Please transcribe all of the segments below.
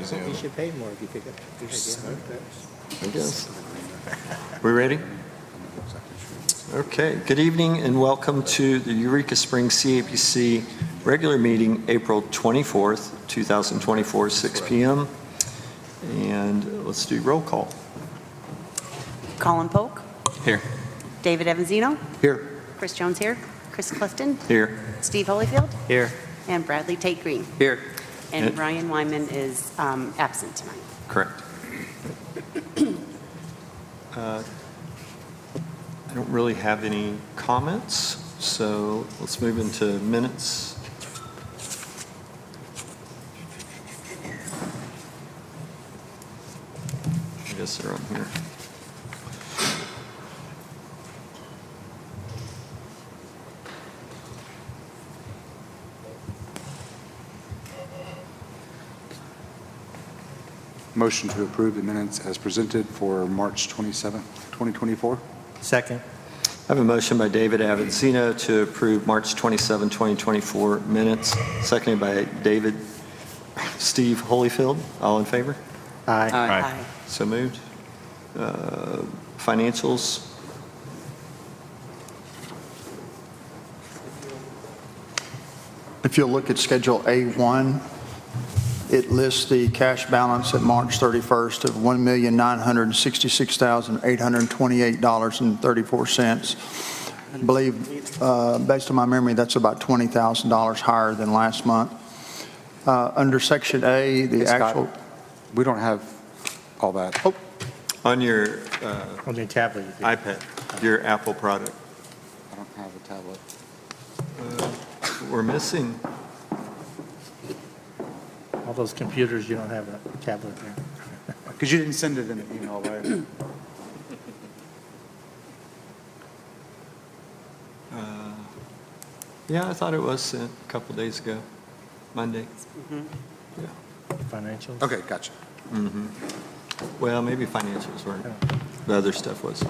You should pay more if you pick up. I guess. We ready? Okay. Good evening and welcome to the Eureka Springs CAPC regular meeting, April 24th, 2024, 6 p.m. And let's do roll call. Colin Polk. Here. David Evanzino. Here. Chris Jones here. Chris Clifton. Here. Steve Holyfield. Here. And Bradley Tate Green. Here. And Ryan Wyman is absent tonight. Correct. I don't really have any comments, so let's move into minutes. I guess they're on here. Motion to approve the minutes as presented for March 27th, 2024. Second. I have a motion by David Avanzino to approve March 27, 2024 minutes, seconded by Steve Holyfield. All in favor? Aye. Aye. So moved. Financials. If you'll look at Schedule A1, it lists the cash balance at March 31st of $1,966,828.34. I believe, based on my memory, that's about $20,000 higher than last month. Under Section A, the Hey, Scott, actual... we don't have all that. Oh, On your On your tablet. you do. iPad, your Apple product. I don't have a tablet. We're missing. All those computers, you don't have a tablet there. Because you didn't send it in an email, right? Yeah, I thought it was sent a couple days ago, Monday. Yeah. Financials. Okay, gotcha. Well, maybe financials weren't. The other stuff was.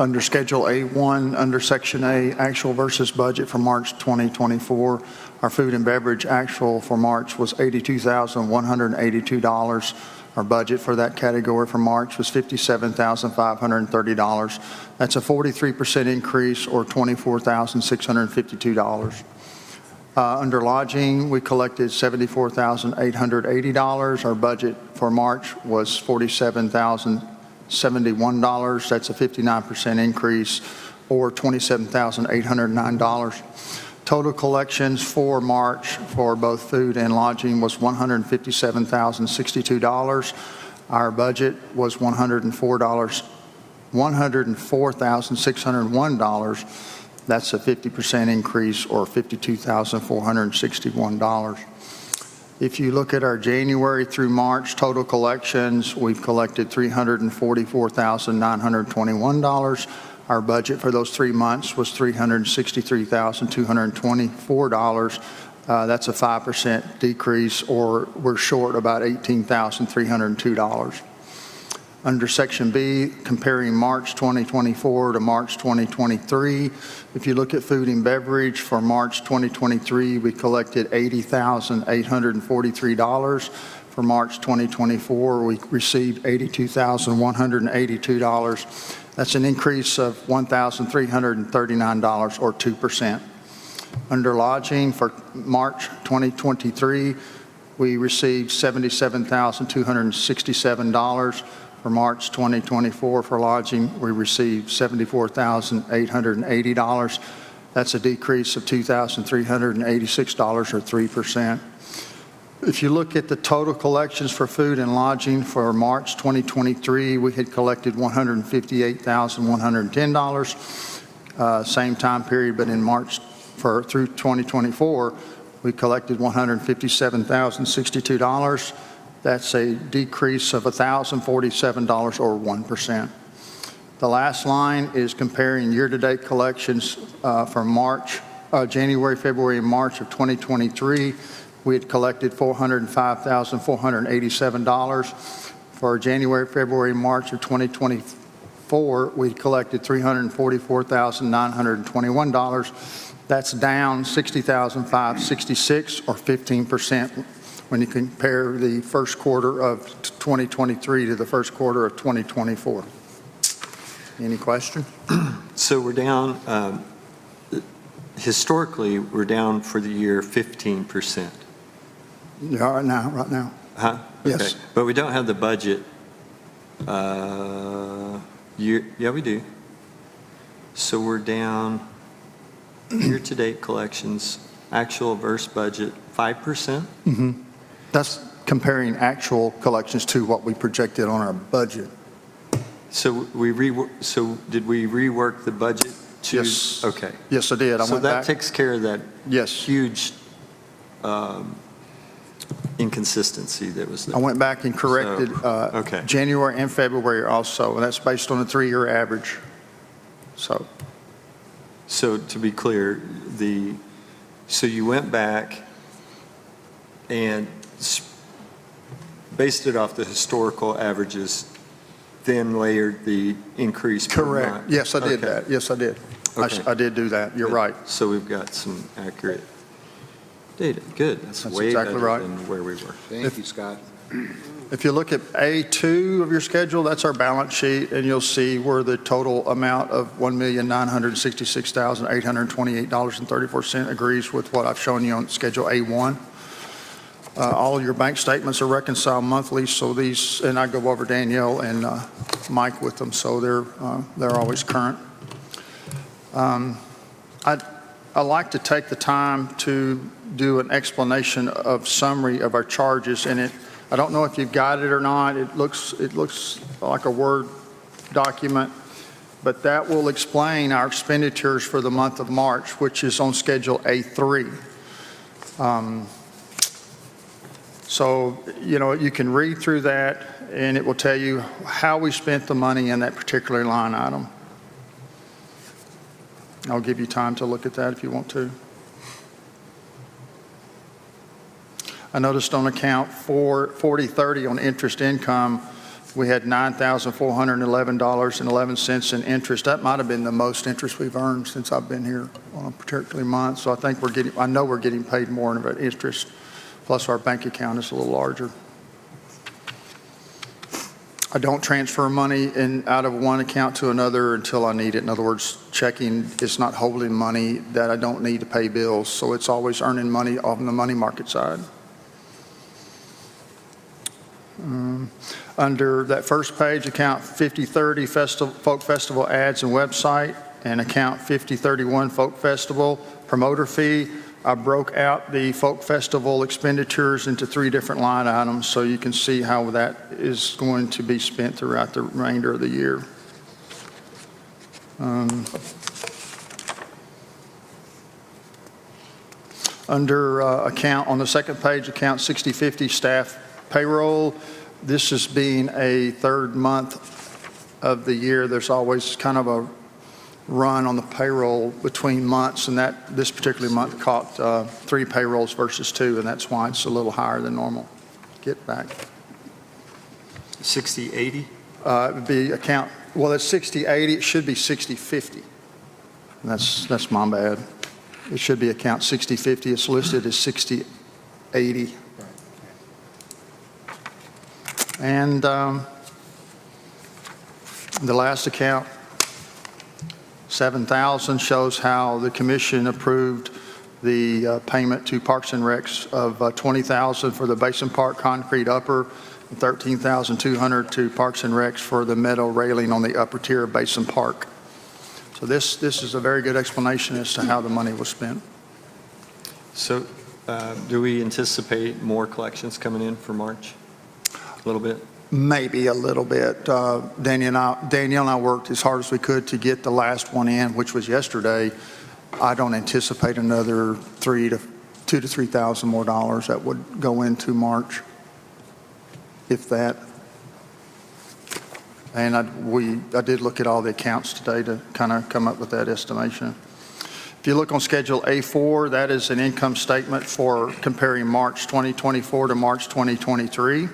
under Schedule A1, under Section A, actual versus budget for March 2024, our food and beverage actual for March was $82,182. Our budget for that category for March was $57,530. That's a 43% increase, or $24,652. Under lodging, we collected $74,880. Our budget for March was $47,071. That's a 59% increase, or $27,809. Total collections for March for both food and lodging was $157,062. Our budget was $104,601. That's a 50% increase, or $52,461. If you look at our January through March total collections, we've collected $344,921. Our budget for those 3 months was $363,224. That's a 5% decrease, or we're short about $18,302. Under Section B, comparing March 2024 to March 2023, if you look at food and beverage for March 2023, we collected $80,843. For March 2024, we received $82,182. That's an increase of $1,339, or 2%. Under lodging for March 2023, we received $77,267. For March 2024 for lodging, we received $74,880. That's a decrease of $2,386, or 3%. If you look at the total collections for food and lodging for March 2023, we had collected $158,110. Same time period, but in March through 2024, we collected $157,062. That's a decrease of $1,047, or 1%. The last line is comparing year-to-date collections for March, January, February, and March of 2023. We had collected $405,487. For January, February, and March of 2024, we collected $344,921. That's down $60,566, or 15%. when you compare the first quarter of 2023 to the first quarter of 2024. Any question? So we're down, historically, we're down for the year 15%. Yeah, right now. Huh? Yes. Okay. But we don't have the budget. Yeah, we do. So we're down year-to-date collections, actual versus budget, 5%? That's comparing actual collections to what we projected on our budget. So so did we rework the budget to? Yes. Okay. Yes, I did. I So went that back. takes care of that Yes. huge inconsistency that was there. I went back and corrected okay. January and February also, and that's based on a 3-year average. So to be clear, so you went back and based it off the historical averages, then layered the increase per month? Correct. Yes, I did Okay. that. Yes, I did. Okay. I did do that. You're Good. right. So we've got some accurate data. Good. That's way exactly better right. than where we were. Thank you, Scott. If you look at A2 of your schedule, that's our balance sheet, and you'll see where the total amount of $1,966,828.34 agrees with what I've shown you on Schedule A1. All your bank statements are reconciled monthly, so these, and I go over Danielle and Mike with them, so they're always current. I like to take the time to do an explanation of summary of our charges, and I don't know if you've got it or not. It looks like a Word document, but that will explain our expenditures for the month of March, which is on Schedule A3. So, you can read through that, and it will tell you how we spent the money in that particular line item. I'll give you time to look at that if you want to. I noticed on account 4030 on interest income, we had $9,411.11 in interest. That might have been the most interest we've earned since I've been here on a particular month. So I know we're getting paid more of that interest. Plus our bank account is a little larger. I don't transfer money out of one account to another until I need it. In other words, checking is not holding money that I don't need to pay bills. So it's always earning money on the money market side. Under that first page, account 5030 Folk Festival ads and website, and account 5031 Folk Festival promoter fee, I broke out the Folk Festival expenditures into 3 different line items so you can see how that is going to be spent throughout the remainder of the year. Under account, on the second page, account 6050 staff payroll, this is being a third month of the year. There's always kind of a run on the payroll between months, and this particular month caught 3 payrolls versus 2, and that's why it's a little higher than normal. Get back. 6080? It would be account, well, it's 6080, it should be 6050. That's my bad. It should be account 6050, it's listed as 6080. And the last account, 7,000, shows how the commission approved the payment to Parks and Recs of $20,000 for the Basin Park concrete upper, and $13,200 to Parks and Recs for the metal railing on the upper tier of Basin Park. So this is a very good explanation as to how the money was spent. So do we anticipate more collections coming in for March? A little bit? Maybe a little bit. Danielle and I worked as hard as we could to get the last one in, which was yesterday. I don't anticipate another $2,000 to $3,000 more dollars that would go into March, if that. And I did look at all the accounts today to kind of come up with that estimation. If you look on Schedule A4, that is an income statement for comparing March 2024 to March 2023.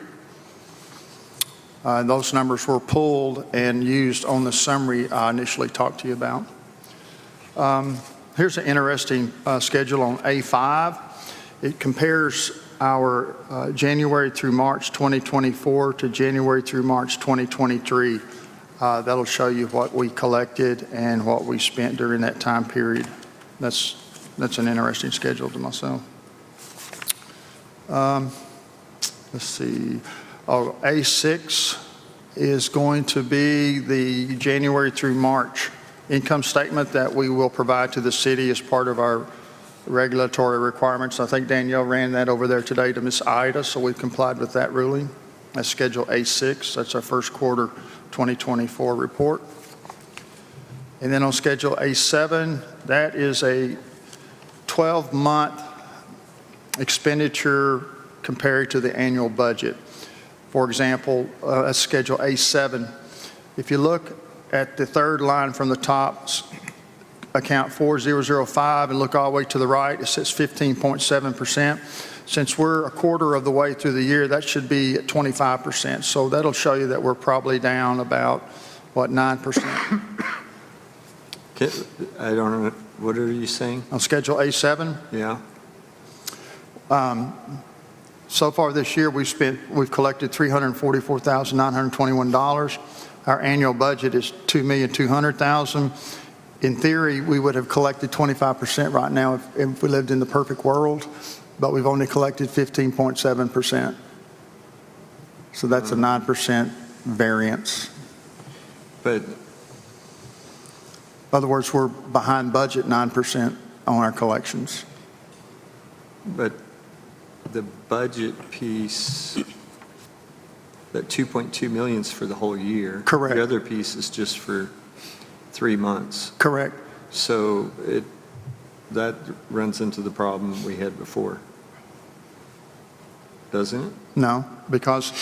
Those numbers were pulled and used on the summary I initially talked to you about. Here's an interesting schedule on A5. It compares our January through March 2024 to January through March 2023. That'll show you what we collected and what we spent during that time period. That's an interesting schedule to myself. Let's see. Oh, A6 is going to be the January through March income statement that we will provide to the city as part of our regulatory requirements. I think Danielle ran that over there today to Ms. Ida, so we've complied with that ruling. That's Schedule A6. That's our first quarter 2024 report. And then on Schedule A7, that is a 12-month expenditure compared to the annual budget. For example, that's Schedule A7. If you look at the third line from the top, account 4005, and look all the way to the right, it says 15.7%. Since we're a quarter of the way through the year, that should be at 25%. So that'll show you that we're probably down about, what, 9%? I don't know, what are you saying? On Schedule A7, Yeah, so far this year, we've collected $344,921. Our annual budget is $2,200,000. In theory, we would have collected 25% right now if we lived in the perfect world, but we've only collected 15.7%. So that's a 9% variance. but In other words, we're behind budget 9% on our collections. the budget piece, that 2.2 million is for the whole year. Correct. The other piece is just for 3 months. Correct. So that runs into the problem we had before, doesn't it? No, because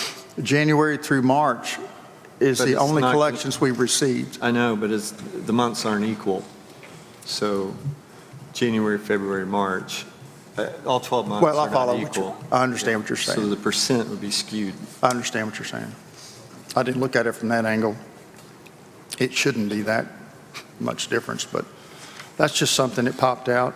January through March is But the it's only not- collections we've received. I know, but the months aren't equal. So January, February, March, all 12 months Well, I are follow not what you're, equal. I understand what you're So saying. the percent would be skewed. I understand what you're saying. I didn't look at it from that angle. It shouldn't be that much difference, but that's just something that popped out.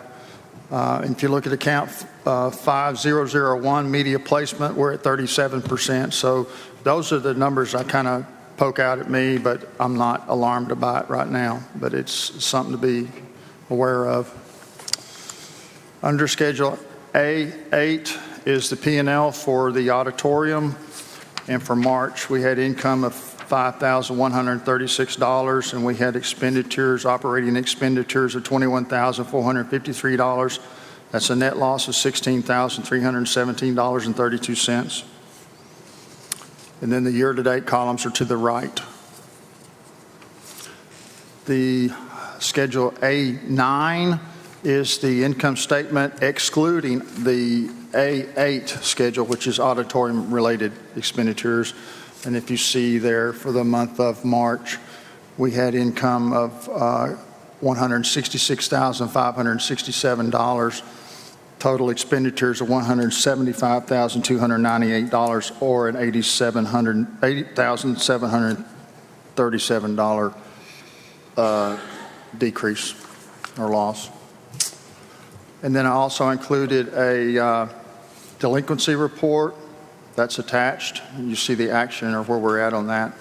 And if you look at account 5001, media placement, we're at 37%. So those are the numbers I kind of poke out at me, but I'm not alarmed about it right now. But it's something to be aware of. Under Schedule A8 is the P&L for the auditorium. And for March, we had income of $5,136, and we had expenditures, operating expenditures of $21,453. That's a net loss of $16,317.32. And then the year-to-date columns are to the right. The Schedule A9 is the income statement excluding the A8 schedule, which is auditorium-related expenditures. And if you see there for the month of March, we had income of $166,567, total expenditures of $175,298, or an $8,737 decrease or loss. And then I also included a delinquency report that's attached. You see the action or where we're at on that.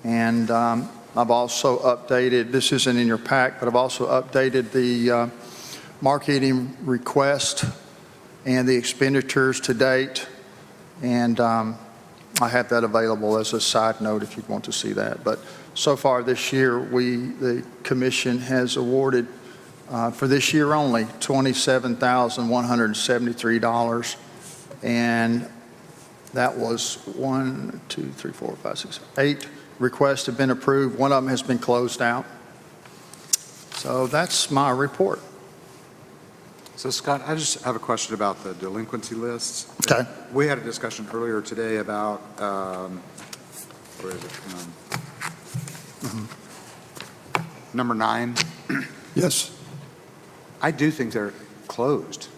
And I've also updated, this isn't in your pack, but I've also updated the marketing request and the expenditures to date. And I have that available as a side note if you'd want to see that. But so far this year, the commission has awarded for this year only, $27,173. And that was 8 requests have been approved. One of them has been closed out. So that's my report. So Scott, I just have a question about the delinquency lists. Okay. We had a discussion earlier today about, where is it? Number 9. Yes. I do think they're closed.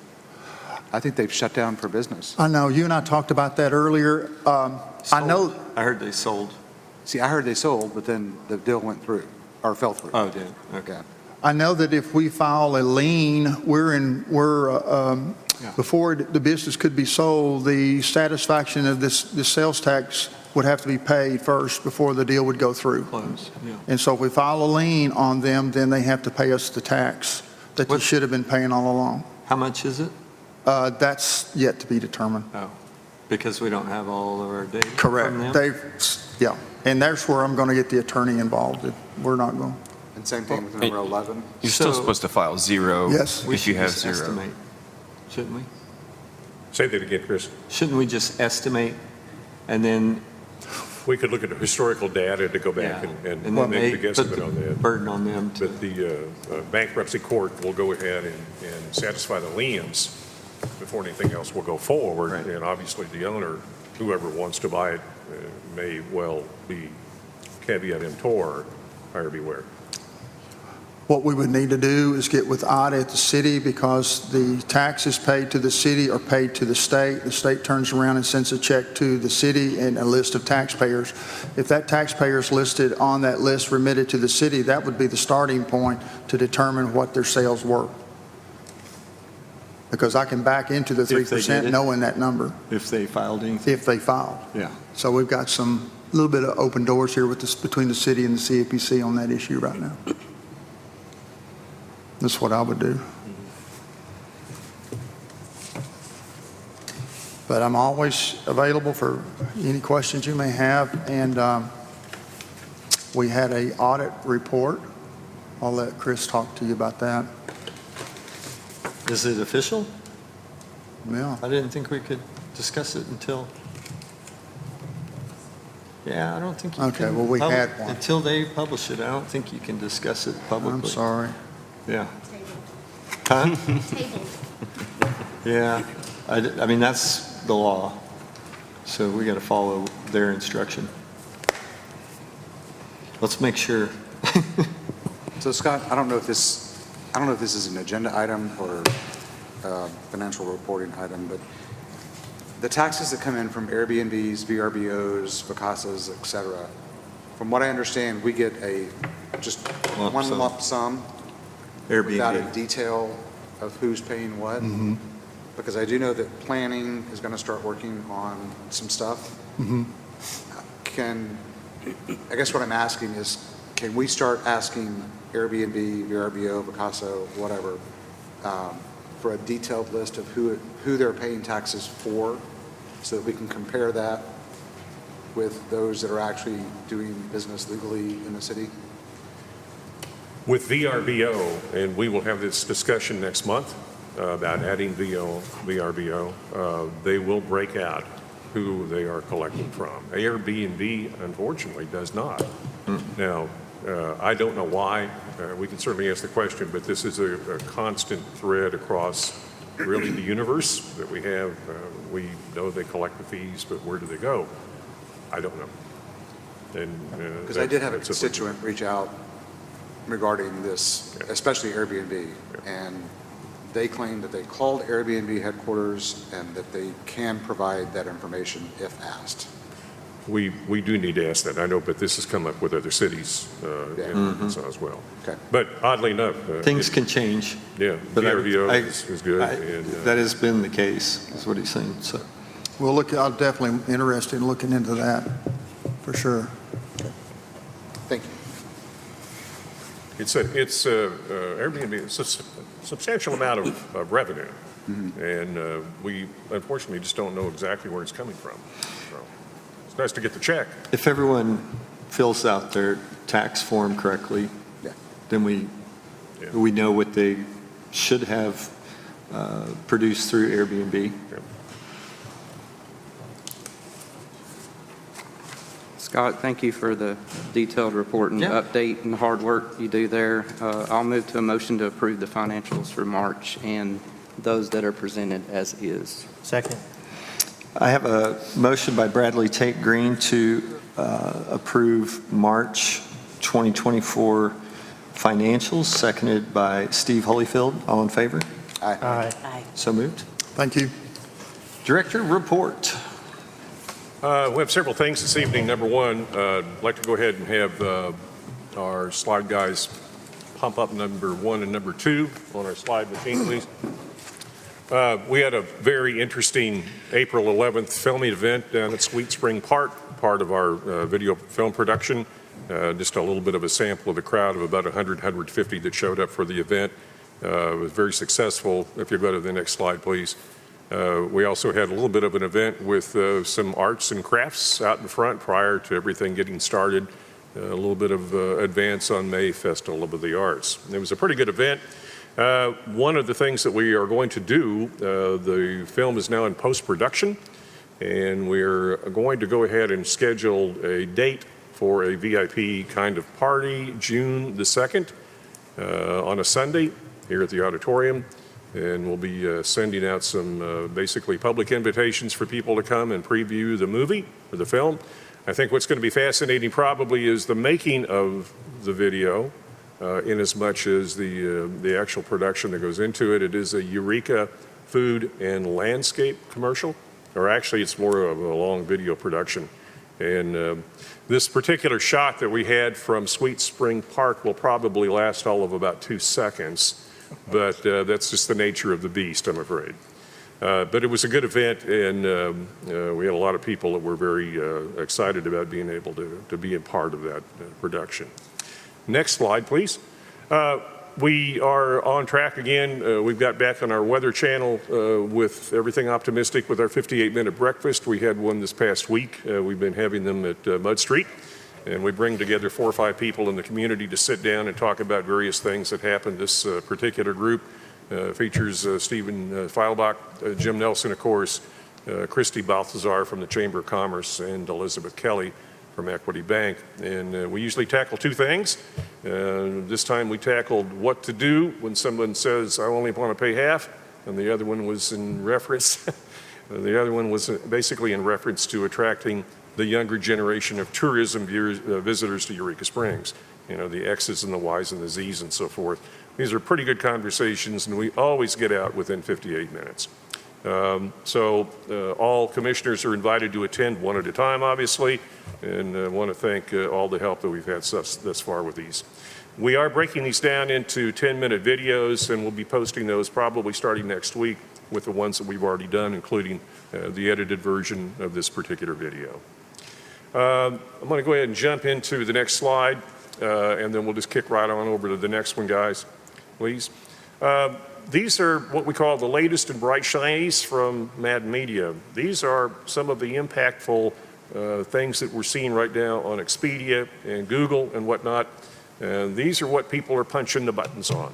I think they've shut down for business. I know. You and I talked about that earlier. I know. I heard they sold. See, I heard they sold, but then the deal went through, or fell through. Oh, did, okay. Yeah. I know that if we file a lien, before the business could be sold, the satisfaction of this sales tax would have to be paid first before the deal would go through. Close, yeah. And so if we file a lien on them, then they have to pay us the tax that they What- should have been paying all along. How much is it? That's yet to be determined. Oh, because we don't have all of our data Correct. from them? Yeah. And that's where I'm going to get the attorney involved. We're not going. And same thing with number 11. You're still So- supposed to file zero Yes. We if you should have just zero. estimate, shouldn't we? Say that again, Chris. Shouldn't we just estimate and then, We could look at the historical data to go back yeah, and then make they the put guesstimate the on that. burden on them to, But the bankruptcy court will go ahead and satisfy the liens before anything else will go forward. Right. And obviously, the owner, whoever wants to buy it, may well be caveat emptor, buyer beware. What we would need to do is get with Ida at the city, because the taxes paid to the city are paid to the state. The state turns around and sends a check to the city and a list of taxpayers. If that taxpayer is listed on that list remitted to the city, that would be the starting point to determine what their sales were. Because I can back into the If they did 3% it? knowing that number, if they filed anything. if they filed. Yeah. So we've got some, little bit of open doors here with this, between the city and the CAPC on that issue right now. That's what I would do. But I'm always available for any questions you may have. And we had a audit report. I'll let Chris talk to you about that. Is it official? Yeah. I didn't think we could discuss it until, yeah, I don't think you can. Okay, well, we had one. Until they publish it, I don't think you can discuss it publicly. I'm sorry. Yeah. Huh? Yeah, I mean, that's the law, so we got to follow their instruction. Let's make sure. So Scott, I don't know if this is an agenda item or a financial reporting item, but the taxes that come in from Airbnbs, VRBOs, Vacasas, et cetera, from what I understand, we get just Lump one sum. lump sum without a Airbnb. detail of who's paying what. Because I do know that planning is going to start working on some stuff. I guess what I'm asking is, can we start asking Airbnb, VRBO, Picasso, whatever, for a detailed list of who they're paying taxes for, so that we can compare that with those that are actually doing business legally in the city? With VRBO, and we will have this discussion next month about adding VRBO, they will break out who they are collecting from. Airbnb, unfortunately, does not. Now, I don't know why. We can certainly ask the question, but this is a constant thread across really the universe that we have. We know they collect the fees, but where do they go? I don't know. Because I did have a constituent reach out regarding this, especially Airbnb, and they claim that they called Airbnb headquarters and that they can provide that information if asked. We do need to ask that, I know, but this has come up with other cities in Arkansas as well. Okay. But oddly enough. Things can change. Yeah, But VRBO is good. and, that has been the case, is what he's saying, so. I'm definitely interested in looking into that, for sure. Thank you. It's Airbnb, it's a substantial amount of revenue. And we unfortunately just don't know exactly where it's coming from. So it's nice to get the check. If everyone fills out their tax form correctly, Yeah. then we know what they should have produced through Airbnb. Scott, thank you for the detailed report and Yeah. update and the hard work you do there. I'll move to a motion to approve the financials for March and those that are presented as is. Second. I have a motion by Bradley Tate Green to approve March 2024 financials, seconded by Steve Holyfield. All in favor? Aye. Aye. So moved. Thank you. Director report. We have several things this evening. Number one, I'd like to go ahead and have our slide guys pump up number 1 and number 2 on our slide machine, please. We had a very interesting April 11th filming event down at Sweet Spring Park, part of our video film production. Just a little bit of a sample of the crowd of about 100, 150 that showed up for the event. It was very successful. If you go to the next slide, please. We also had a little bit of an event with some arts and crafts out in front prior to everything getting started. A little bit of advance on May Festival of the Arts. It was a pretty good event. One of the things that we are going to do, the film is now in post-production, and we're going to go ahead and schedule a date for a VIP kind of party, June the 2nd, on a Sunday here at the auditorium. And we'll be sending out some basically public invitations for people to come and preview the movie or the film. I think what's going to be fascinating probably is the making of the video, in as much as the actual production that goes into it. It is a Eureka food and landscape commercial, or actually it's more of a long video production. And this particular shot that we had from Sweet Spring Park will probably last all of about 2 seconds. But that's just the nature of the beast, I'm afraid. But it was a good event, and we had a lot of people that were very excited about being able to be a part of that production. Next slide, please. We are on track again. We've got back on our Weather Channel with Everything Optimistic with our 58-minute breakfast. We had one this past week. We've been having them at Mud Street. And we bring together 4 or 5 people in the community to sit down and talk about various things that happened. This particular group features Stephen Feilbach, Jim Nelson, of course, Christy Balthazar from the Chamber of Commerce, and Elizabeth Kelly from Equity Bank. And we usually tackle 2 things. This time we tackled what to do when someone says, I only want to pay half, and the other one was in reference, the other one was basically in reference to attracting the younger generation of tourism visitors to Eureka Springs. You know, the X's and the Y's and the Z's and so forth. These are pretty good conversations, and we always get out within 58 minutes. All commissioners are invited to attend one at a time, obviously, and I want to thank all the help that we've had thus far with these. We are breaking these down into 10-minute videos, and we'll be posting those probably starting next week with the ones that we've already done, including the edited version of this particular video. I'm going to go ahead and jump into the next slide, and then we'll just kick right on over to the next one, guys, please. These are what we call the latest and bright shinies from Mad Media. These are some of the impactful things that we're seeing right now on Expedia and Google and whatnot. These are what people are punching the buttons on.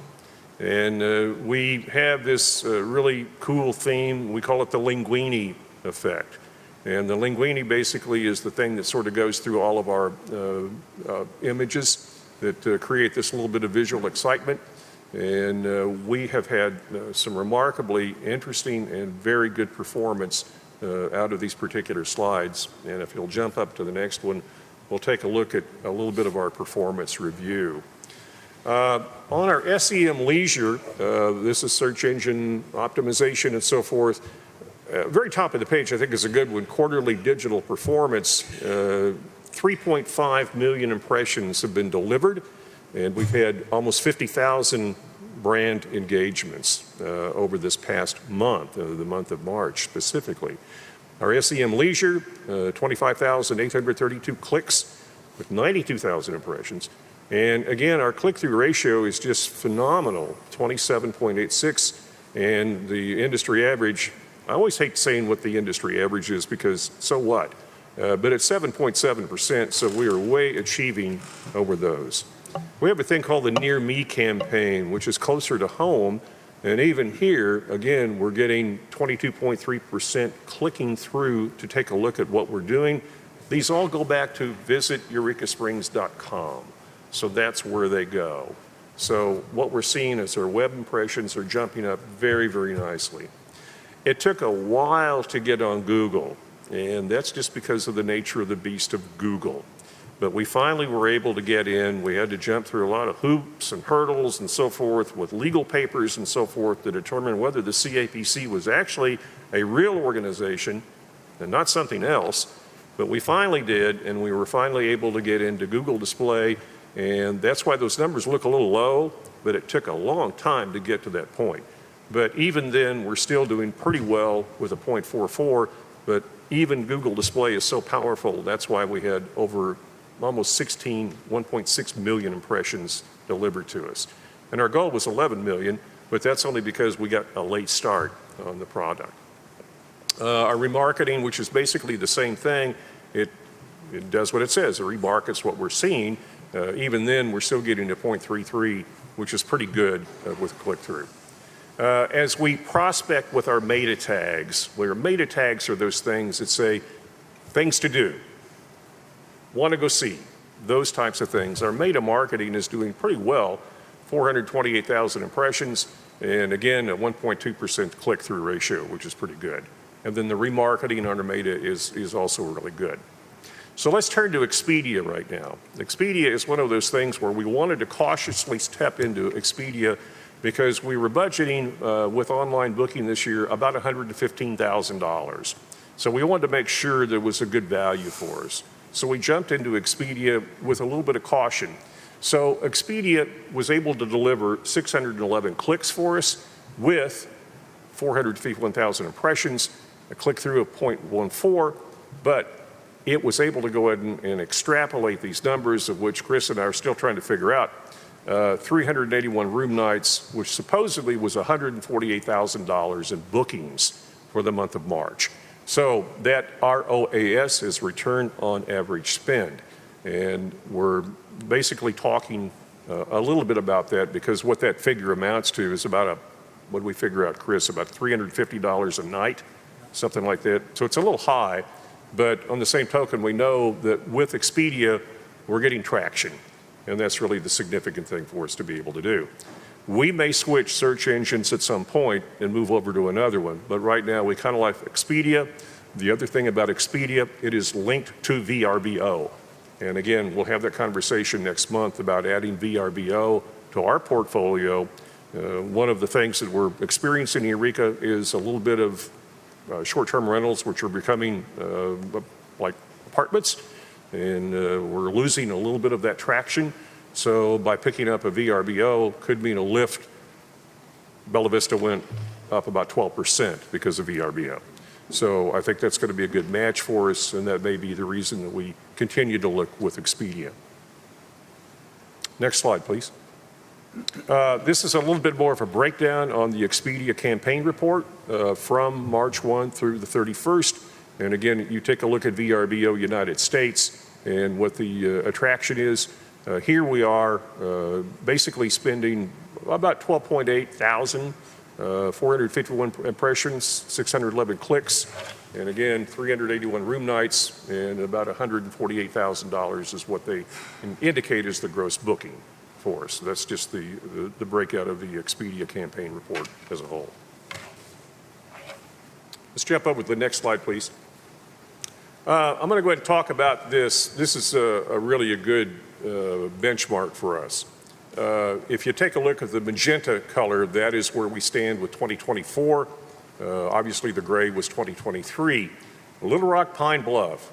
And we have this really cool theme. We call it the linguini effect. And the linguini basically is the thing that sort of goes through all of our images that create this little bit of visual excitement. And we have had some remarkably interesting and very good performance out of these particular slides. And if you'll jump up to the next one, we'll take a look at a little bit of our performance review. On our SEM Leisure, this is search engine optimization and so forth. Very top of the page, I think, is a good one. Quarterly digital performance, 3.5 million impressions have been delivered, and we've had almost 50,000 brand engagements over this past month, the month of March specifically. Our SEM Leisure, 25,832 clicks with 92,000 impressions. And again, our click-through ratio is just phenomenal, 27.86, and the industry average, I always hate saying what the industry average is because so what? But it's 7.7%, so we are way achieving over those. We have a thing called the Near Me campaign, which is closer to home. And even here, again, we're getting 22.3% clicking through to take a look at what we're doing. These all go back to visiteurekaSprings.com. So that's where they go. So what we're seeing is our web impressions are jumping up very, very nicely. It took a while to get on Google, and that's just because of the nature of the beast of Google. But we finally were able to get in. We had to jump through a lot of hoops and hurdles and so forth with legal papers and so forth to determine whether the CAPC was actually a real organization and not something else. But we finally did, and we were finally able to get into Google Display. And that's why those numbers look a little low, but it took a long time to get to that point. But even then, we're still doing pretty well with a 0.44, but even Google Display is so powerful, that's why we had over almost 1.6 million impressions delivered to us. And our goal was 11 million, but that's only because we got a late start on the product. Our remarketing, which is basically the same thing, it does what it says. It remarkets what we're seeing. Even then, we're still getting a 0.33, which is pretty good with click-through. As we prospect with our meta tags, where meta tags are those things that say things to do, want to go see, those types of things. Our meta marketing is doing pretty well, 428,000 impressions, and again, a 1.2% click-through ratio, which is pretty good. And then the remarketing on our meta is also really good. So let's turn to Expedia right now. Expedia is one of those things where we wanted to cautiously step into Expedia because we were budgeting with online booking this year about $115,000. So we wanted to make sure there was a good value for us. So we jumped into Expedia with a little bit of caution. So Expedia was able to deliver 611 clicks for us with 451,000 impressions, a click-through of 0.14, but it was able to go ahead and extrapolate these numbers, of which Chris and I are still trying to figure out. 381 room nights, which supposedly was $148,000 in bookings for the month of March. So that ROAS is return on average spend. And we're basically talking a little bit about that because what that figure amounts to is about what did we figure out, Chris, about $350 a night, something like that. So it's a little high, but on the same token, we know that with Expedia, we're getting traction. And that's really the significant thing for us to be able to do. We may switch search engines at some point and move over to another one, but right now we kind of like Expedia. The other thing about Expedia, it is linked to VRBO. And again, we'll have that conversation next month about adding VRBO to our portfolio. One of the things that we're experiencing in Eureka is a little bit of short-term rentals, which are becoming like apartments, and we're losing a little bit of that traction. So by picking up a VRBO could mean a lift. Bella Vista went up about 12% because of VRBO. So I think that's going to be a good match for us, and that may be the reason that we continue to look with Expedia. Next slide, please. This is a little bit more of a breakdown on the Expedia campaign report from March 1 through the 31st. And again, you take a look at VRBO United States and what the attraction is. Here we are basically spending about 12.8 thousand, 451 impressions, 611 clicks, and again, 381 room nights, and about $148,000 is what they indicate as the gross booking for us. So that's just the breakout of the Expedia campaign report as a whole. Let's jump up with the next slide, please. I'm going to go ahead and talk about this. This is really a good benchmark for us. If you take a look at the magenta color, that is where we stand with 2024. Obviously, the gray was 2023. Little Rock Pine Bluff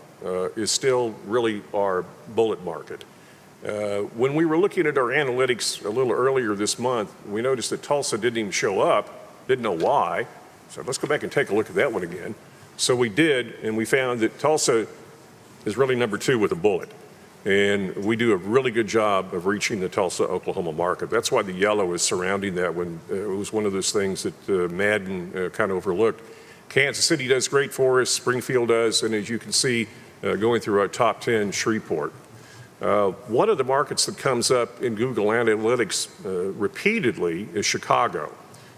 is still really our bullet market. When we were looking at our analytics a little earlier this month, we noticed that Tulsa didn't even show up, didn't know why. So let's go back and take a look at that one again. So we did, and we found that Tulsa is really number 2 with a bullet. And we do a really good job of reaching the Tulsa, Oklahoma market. That's why the yellow is surrounding that one. It was one of those things that Madden kind of overlooked. Kansas City does great for us, Springfield does, and as you can see, going through our top 10, Shreveport. One of the markets that comes up in Google Analytics repeatedly is Chicago.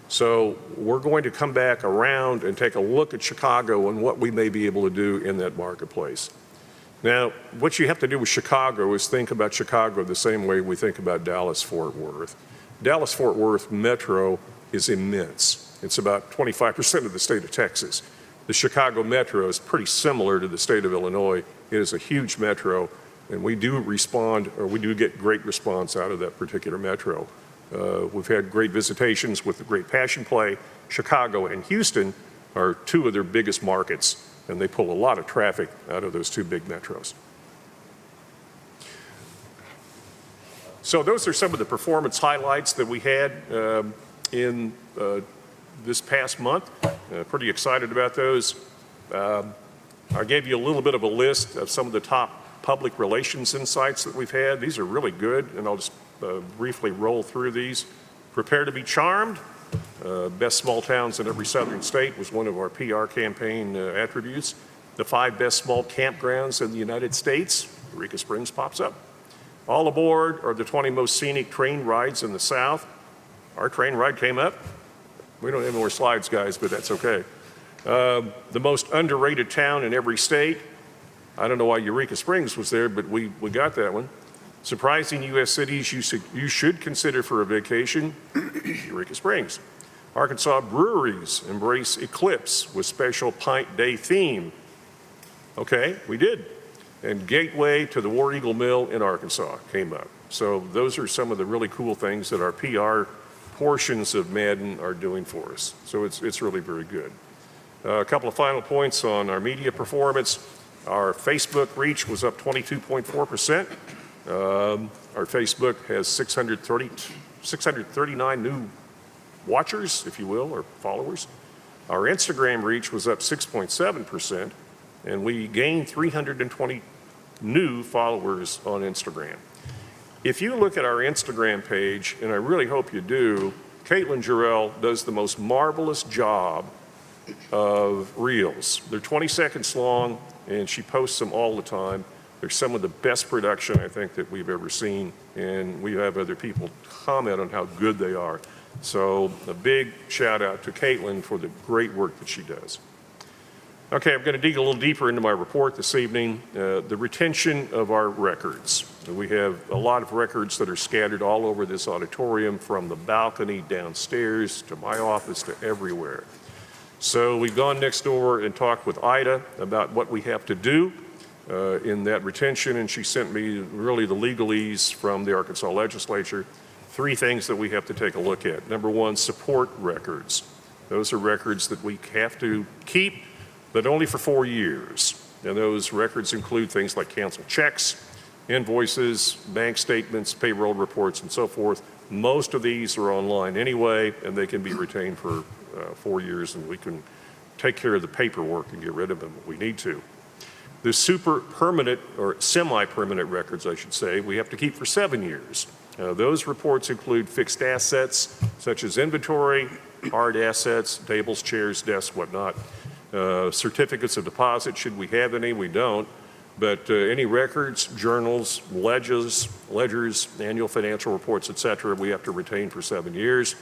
So we're going to come back around and take a look at Chicago and what we may be able to do in that marketplace. Now, what you have to do with Chicago is think about Chicago the same way we think about Dallas-Fort Worth. Dallas-Fort Worth Metro is immense. It's about 25% of the state of Texas. The Chicago Metro is pretty similar to the state of Illinois. It is a huge metro, and we do get great response out of that particular metro. We've had great visitations with the Great Passion Play. Chicago and Houston are 2 of their biggest markets, and they pull a lot of traffic out of those 2 big metros. So those are some of the performance highlights that we had in this past month. Pretty excited about those. I gave you a little bit of a list of some of the top public relations insights that we've had. These are really good, and I'll just briefly roll through these. Prepare to be charmed. Best small towns in every southern state was one of our PR campaign attributes. The 5 best small campgrounds in the United States, Eureka Springs pops up. All aboard are the 20 most scenic train rides in the South. Our train ride came up. We don't have any more slides, guys, but that's okay. The most underrated town in every state. I don't know why Eureka Springs was there, but we got that one. Surprising U.S. cities you should consider for a vacation, Eureka Springs. Arkansas breweries embrace Eclipse with special Pint Day theme. Okay, we did. And Gateway to the War Eagle Mill in Arkansas came up. So those are some of the really cool things that our PR portions of Madden are doing for us. So it's really very good. A couple of final points on our media performance. Our Facebook reach was up 22.4%. Our Facebook has 639 new watchers, if you will, or followers. Our Instagram reach was up 6.7%, and we gained 320 new followers on Instagram. If you look at our Instagram page, and I really hope you do, Caitlin Jarrell does the most marvelous job of reels. They're 20 seconds long, and she posts them all the time. They're some of the best production, I think, that we've ever seen, and we have other people comment on how good they are. So a big shout out to Caitlin for the great work that she does. Okay, I'm going to dig a little deeper into my report this evening. The retention of our records. We have a lot of records that are scattered all over this auditorium, from the balcony downstairs to my office to everywhere. So we've gone next door and talked with Ida about what we have to do in that retention, and she sent me really the legalese from the Arkansas legislature. 3 things that we have to take a look at. Number 1, support records. Those are records that we have to keep, but only for 4 years. And those records include things like canceled checks, invoices, bank statements, payroll reports, and so forth. Most of these are online anyway, and they can be retained for 4 years, and we can take care of the paperwork and get rid of them if we need to. The super permanent, or semi-permanent records, I should say, we have to keep for 7 years. Those reports include fixed assets, such as inventory, hard assets, tables, chairs, desks, whatnot. Certificates of deposit, should we have any, we don't. But any records, journals, ledgers, annual financial reports, et cetera, we have to retain for 7 years.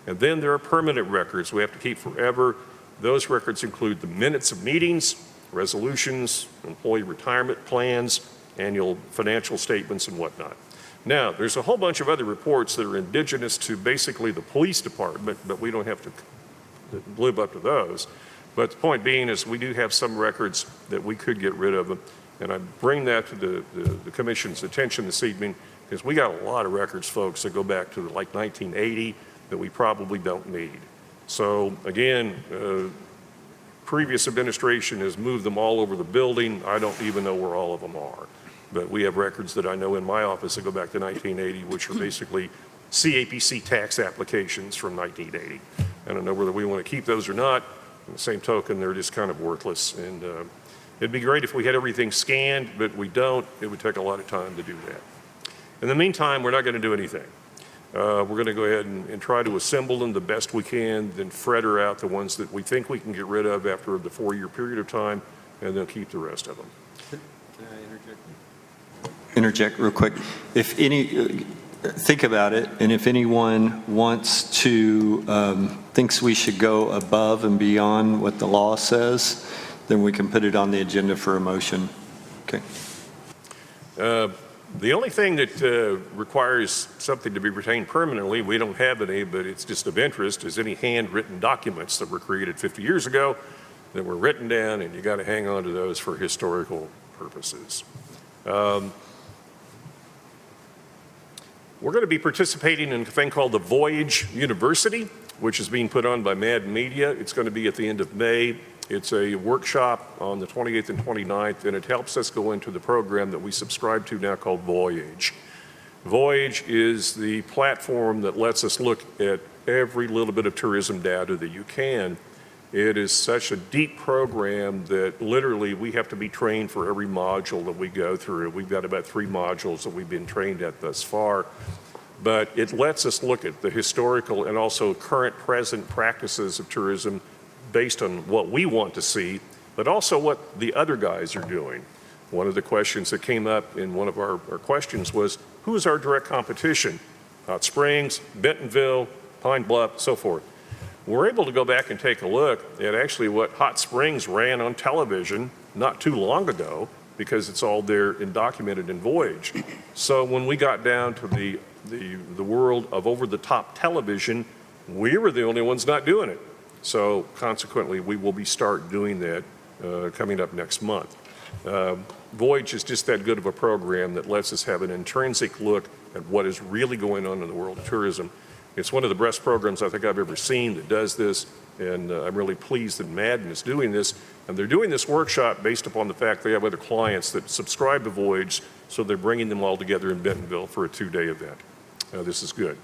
And then there are permanent records we have to keep forever. Those records include the minutes of meetings, resolutions, employee retirement plans, annual financial statements, and whatnot. Now, there's a whole bunch of other reports that are indigenous to basically the police department, but we don't have to live up to those. But the point being is we do have some records that we could get rid of them. And I bring that to the commission's attention this evening, because we got a lot of records, folks, that go back to like 1980 that we probably don't need. So again, previous administration has moved them all over the building. I don't even know where all of them are. But we have records that I know in my office that go back to 1980, which are basically CAPC tax applications from 1980. I don't know whether we want to keep those or not. On the same token, they're just kind of worthless. And it'd be great if we had everything scanned, but we don't. It would take a lot of time to do that. In the meantime, we're not going to do anything. We're going to go ahead and try to assemble them the best we can, then fritter out the ones that we think we can get rid of after the 4-year period of time, and then keep the rest of them. Can I interject real quick? If any, think about it, and if anyone wants to, thinks we should go above and beyond what the law says, then we can put it on the agenda for a motion. Okay. The only thing that requires something to be retained permanently, we don't have any, but it's just of interest, is any handwritten documents that were created 50 years ago that were written down, and you got to hang on to those for historical purposes. We're going to be participating in a thing called the Voyage University, which is being put on by Madden Media. It's going to be at the end of May. It's a workshop on the 28th and 29th, and it helps us go into the program that we subscribe to now called Voyage. Voyage is the platform that lets us look at every little bit of tourism data that you can. It is such a deep program that literally we have to be trained for every module that we go through. We've got about 3 modules that we've been trained at thus far. But it lets us look at the historical and also current present practices of tourism based on what we want to see, but also what the other guys are doing. One of the questions that came up in one of our questions was, who is our direct competition? Hot Springs, Bentonville, Pine Bluff, so forth. We're able to go back and take a look at actually what Hot Springs ran on television not too long ago, because it's all there and documented in Voyage. So when we got down to the world of over-the-top television, we were the only ones not doing it. So consequently, we will be start doing that coming up next month. Voyage is just that good of a program that lets us have an intrinsic look at what is really going on in the world of tourism. It's one of the best programs I think I've ever seen that does this, and I'm really pleased that Madden is doing this. And they're doing this workshop based upon the fact they have other clients that subscribe to Voyage, so they're bringing them all together in Bentonville for a 2-day event. This is good.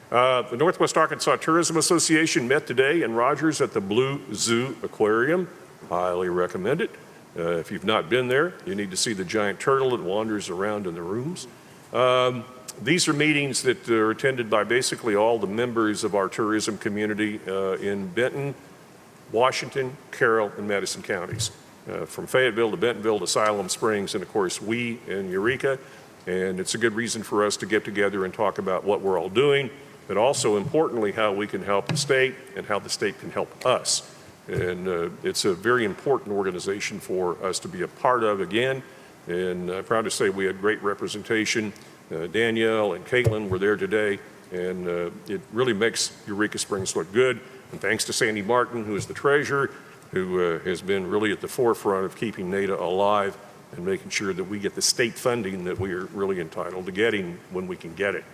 The Northwest Arkansas Tourism Association met today in Rogers at the Blue Zoo Aquarium. Highly recommend it. If you've not been there, you need to see the giant turtle that wanders around in the rooms. These are meetings that are attended by basically all the members of our tourism community in Benton, Washington, Carroll, and Madison counties, from Fayetteville to Bentonville to Siloam Springs, and of course we in Eureka. And it's a good reason for us to get together and talk about what we're all doing, but also importantly how we can help the state and how the state can help us. And it's a very important organization for us to be a part of again. And I'm proud to say we had great representation. Danielle and Caitlin were there today, and it really makes Eureka Springs look good. And thanks to Sandy Martin, who is the treasurer, who has been really at the forefront of keeping NADA alive and making sure that we get the state funding that we are really entitled to getting when we can get it.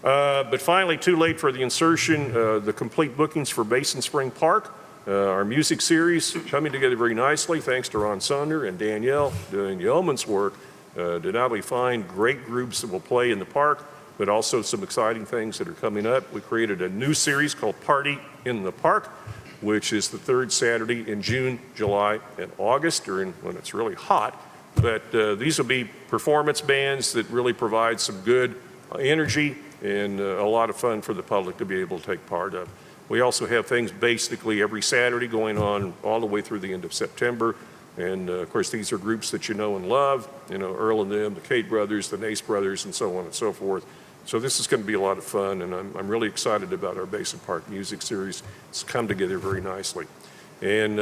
But finally, too late for the insertion, the complete bookings for Basin Spring Park. Our music series coming together very nicely, thanks to Ron Sonder and Danielle doing yeoman's work to not only find great groups that will play in the park, but also some exciting things that are coming up. We created a new series called Party in the Park, which is the 3rd Saturday in June, July, and August, during when it's really hot. But these will be performance bands that really provide some good energy and a lot of fun for the public to be able to take part of. We also have things basically every Saturday going on all the way through the end of September. And of course, these are groups that you know and love, you know, Earl and them, the Cade brothers, the Nace brothers, and so on and so forth. So this is going to be a lot of fun, and I'm really excited about our Basin Park music series. It's come together very nicely. And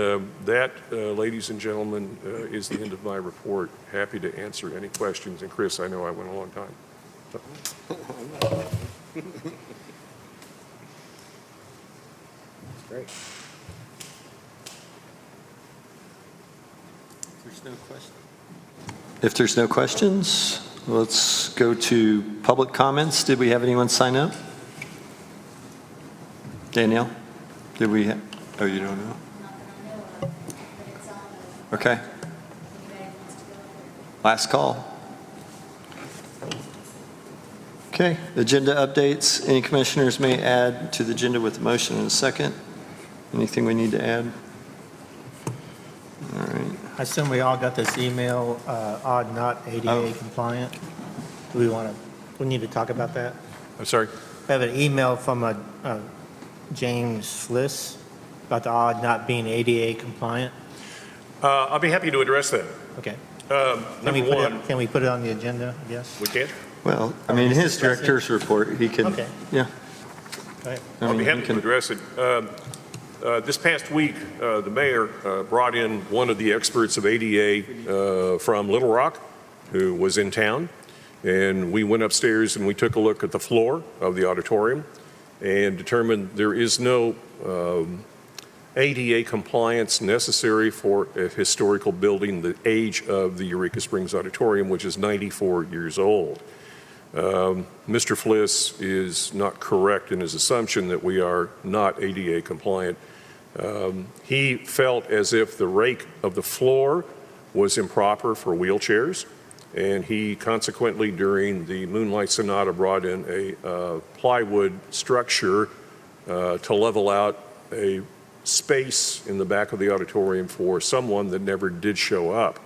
that, ladies and gentlemen, is the end of my report. Happy to answer any questions. And Chris, I know I went a long time. Great. If there's no questions, let's go to public comments. Did we have anyone sign up? Danielle, did we have? Oh, you don't know? Okay. Last call. Okay, agenda updates. Any commissioners may add to the agenda with a motion in a second. Anything we need to add? All right. I assume we all got this email, odd not ADA compliant. Do we need to talk about that? I'm sorry? I have an email from James Fliss about the odd not being ADA compliant. I'll be happy to address that. Okay. Number one, Can we put it on the agenda, I guess? we can. Well, I mean, his director's report, he can. Okay. Yeah. Go ahead. I I'll be mean, happy he to can. address it. This past week, the mayor brought in one of the experts of ADA from Little Rock, who was in town, and we went upstairs and we took a look at the floor of the auditorium and determined there is no ADA compliance necessary for a historical building the age of the Eureka Springs Auditorium, which is 94 years old. Mr. Fliss is not correct in his assumption that we are not ADA compliant. He felt as if the rake of the floor was improper for wheelchairs. and he consequently, during the Moonlight Sonata, brought in a plywood structure to level out a space in the back of the auditorium for someone that never did show up.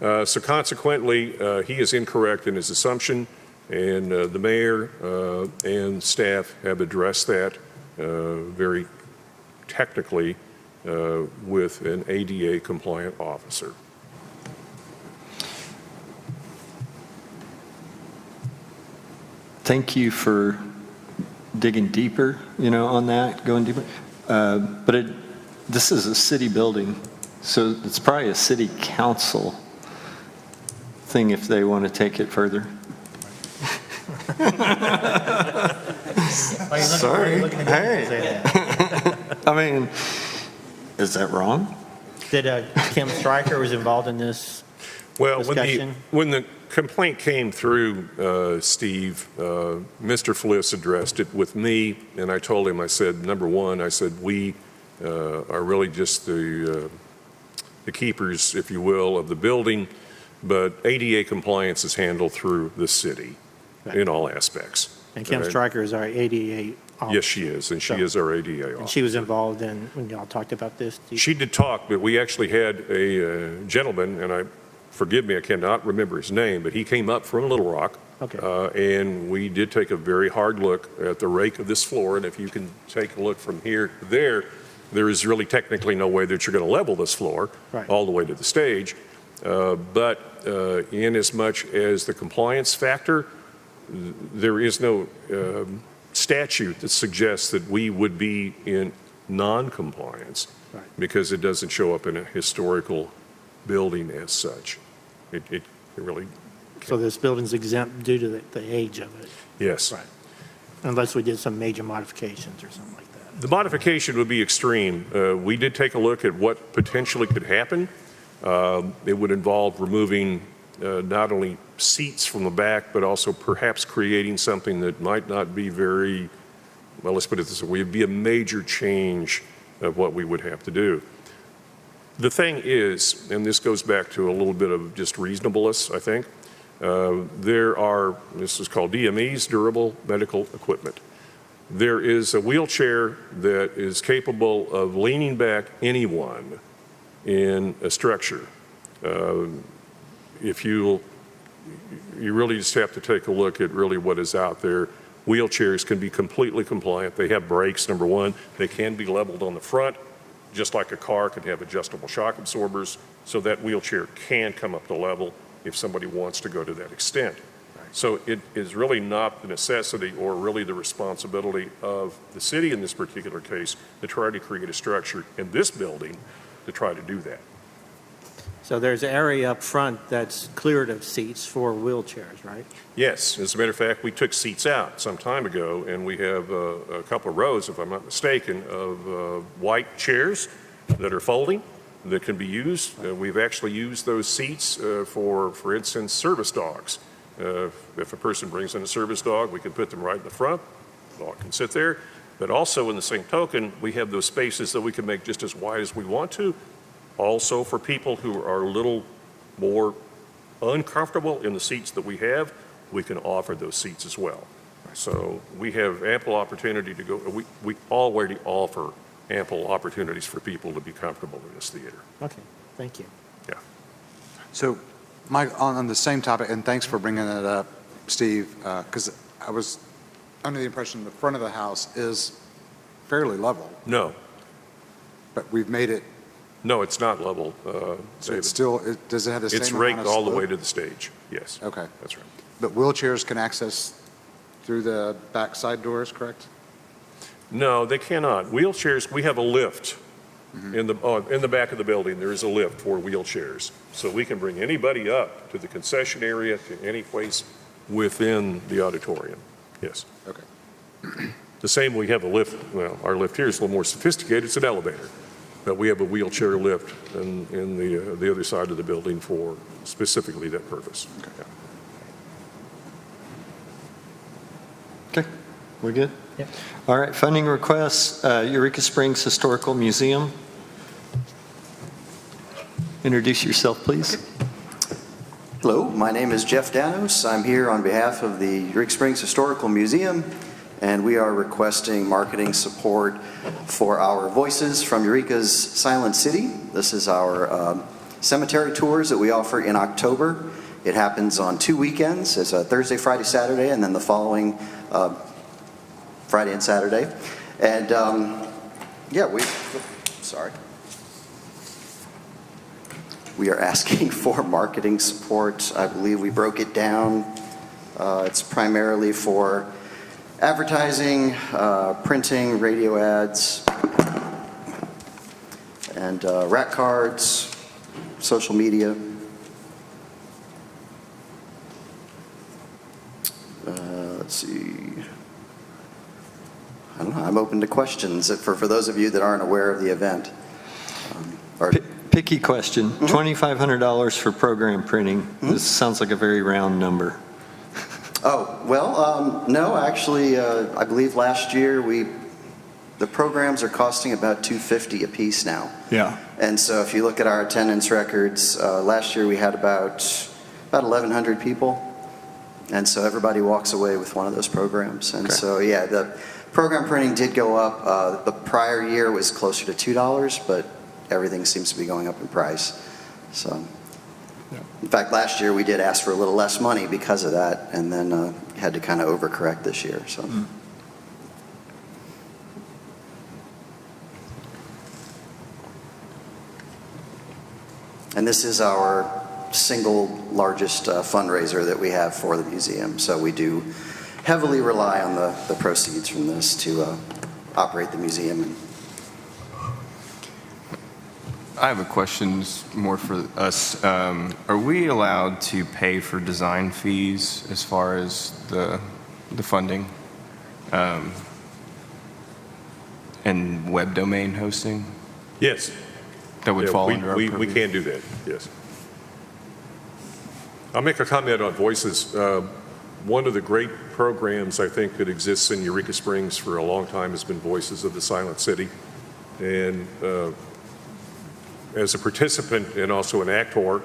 So consequently, he is incorrect in his assumption, and the mayor and staff have addressed that very technically with an ADA compliant officer. Thank you for digging deeper, on that, going deeper. But this is a city building, so it's probably a city council thing if they want to take it further. Sorry. Hey. I mean, is that wrong? Did Kim Stryker was involved in this Well, discussion? when the complaint came through, Steve, Mr. Fliss addressed it with me, and I told him, I said, number one, I said, we are really just the keepers, if you will, of the building, but ADA compliance is handled through the city in all aspects. And Kim Okay? Stryker is our ADA officer. Yes, she is, and she is our ADA officer. And she was involved in, when y'all talked about this? She did talk, but we actually had a gentleman, and forgive me, I cannot remember his name, but he came up from Little Rock. Okay. And we did take a very hard look at the rake of this floor, and if you can take a look from here to there, there is really technically no way that you're going to level this floor Right. all the way to the stage. But in as much as the compliance factor, there is no statute that suggests that we would be in non-compliance Right. because it doesn't show up in a historical building as such. It really, So this building's exempt due to the age of it? yes. Right. Unless we did some major modifications or something like that. The modification would be extreme. We did take a look at what potentially could happen. It would involve removing not only seats from the back, but also perhaps creating something that might not be very, well, let's put it this way, it would be a major change of what we would have to do. The thing is, and this goes back to a little bit of just reasonableness, I think, this is called DMEs, durable medical equipment. There is a wheelchair that is capable of leaning back anyone in a structure. If you really just have to take a look at really what is out there. Wheelchairs can be completely compliant. They have brakes, number one. They can be leveled on the front, just like a car can have adjustable shock absorbers, so that wheelchair can come up to level if somebody wants to go to that extent. So it is really not the necessity or really the responsibility of the city in this particular case to try to create a structure in this building to try to do that. So there's an area up front that's cleared of seats for wheelchairs, right? Yes, as a matter of fact, we took seats out some time ago, and we have a couple of rows, if I'm not mistaken, of white chairs that are folding that can be used. We've actually used those seats for instance, service dogs. If a person brings in a service dog, we can put them right in the front. The dog can sit there. But also, in the same token, we have those spaces that we can make just as wide as we want to. Also, for people who are a little more uncomfortable in the seats that we have, we can offer those seats as well. So we have ample opportunity to go. We already offer ample opportunities for people to be comfortable in this theater. Okay, thank you. Yeah. So, Mike, on the same topic, and thanks for bringing that up, Steve, because I was under the impression the front of the house is fairly level, No, but we've made it, no, it's not level. so David. it's still, does it have the same It's amount raked of all the slope? way to the stage. Yes, Okay, that's right. but wheelchairs can access through the back side doors, correct? No, they cannot. Wheelchairs, we have a lift in the back of the building. There is a lift for wheelchairs. So we can bring anybody up to the concession area, to any place within the auditorium. Yes. Okay. The same, we have a lift, well, our lift here is a little more sophisticated. It's an elevator. But we have a wheelchair lift in the other side of the building for specifically that purpose. Yeah. Okay, we're good? Yep. All right, funding requests, Eureka Springs Historical Museum. Introduce yourself, please. Hello, my name is Jeff Danos. I'm here on behalf of the Eureka Springs Historical Museum, and we are requesting marketing support for our Voices from Eureka's Silent City. This is our cemetery tours that we offer in October. It happens on 2 weekends. It's a Thursday, Friday, Saturday, and then the following Friday and Saturday. And we are asking for marketing support. I believe we broke it down. It's primarily for advertising, printing, radio ads, and rack cards, social media. Let's see. I don't know. I'm open to questions for those of you that aren't aware of the event. Picky question. $2,500 for program printing. This sounds like a very round number. Oh, well, no, actually, I believe last year the programs are costing about $250 a piece now. Yeah. And so if you look at our attendance records, last year we had about 1,100 people. And so everybody walks away with one of those programs. And so, yeah, the program printing did go up. The prior year was closer to $2, but everything seems to be going up in price. So, in fact, last year we did ask for a little less money because of that, and then had to kind of overcorrect this year. So. And this is our single largest fundraiser that we have for the museum. So we do heavily rely on the proceeds from this to operate the museum. I have a question more for us. Are we allowed to pay for design fees as far as the funding and web domain hosting? Yes. That would Yeah, fall under our we purview? can do that, yes. I'll make a comment on Voices. One of the great programs I think that exists in Eureka Springs for a long time has been Voices of the Silent City. And as a participant and also an actor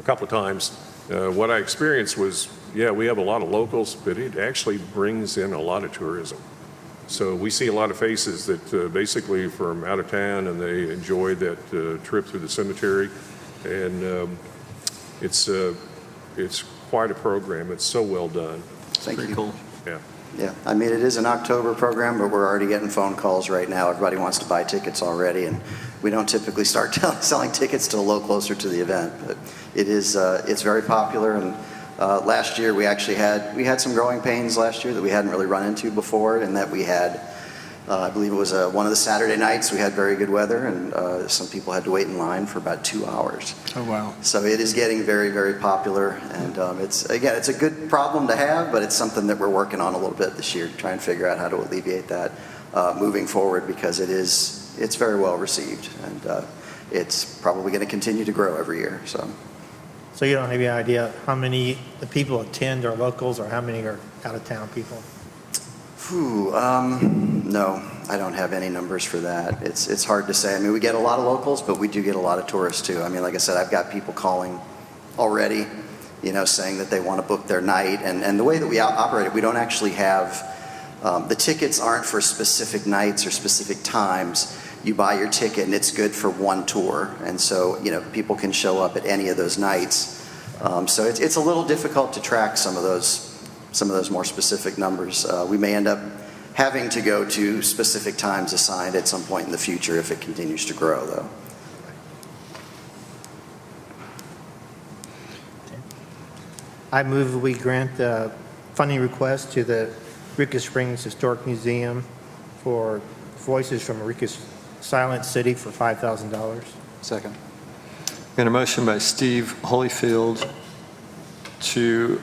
a couple of times, what I experienced was, yeah, we have a lot of locals, but it actually brings in a lot of tourism. So we see a lot of faces that basically from out of town, and they enjoy that trip through the cemetery. And it's quite a program. It's so well done. Thank you. Cool. Yeah. Yeah, I mean, it is an October program, but we're already getting phone calls right now. Everybody wants to buy tickets already, and we don't typically start selling tickets till a little closer to the event. But it is, it's very popular, and last year we actually had some growing pains last year that we hadn't really run into before, and that we had, I believe it was one of the Saturday nights, we had very good weather, and some people had to wait in line for about 2 hours. Oh, wow. So it is getting very, very popular, and it's a good problem to have, but it's something that we're working on a little bit this year to try and figure out how to alleviate that moving forward, because it's very well received, and it's probably going to continue to grow every year. So you don't have any idea how many the people attend are locals or how many are out-of-town people? No, I don't have any numbers for that. It's hard to say. I mean, we get a lot of locals, but we do get a lot of tourists too. I mean, like I said, I've got people calling already, saying that they want to book their night. And the way that we operate it, we don't actually have, the tickets aren't for specific nights or specific times. You buy your ticket and it's good for one tour. And so, people can show up at any of those nights. So it's a little difficult to track some of those more specific numbers. We may end up having to go to specific times assigned at some point in the future if it continues to grow, though. I move we grant the funding request to the Eureka Springs Historic Museum for Voices from Eureka's Silent City for $5,000. Second. Got a motion by Steve Holyfield to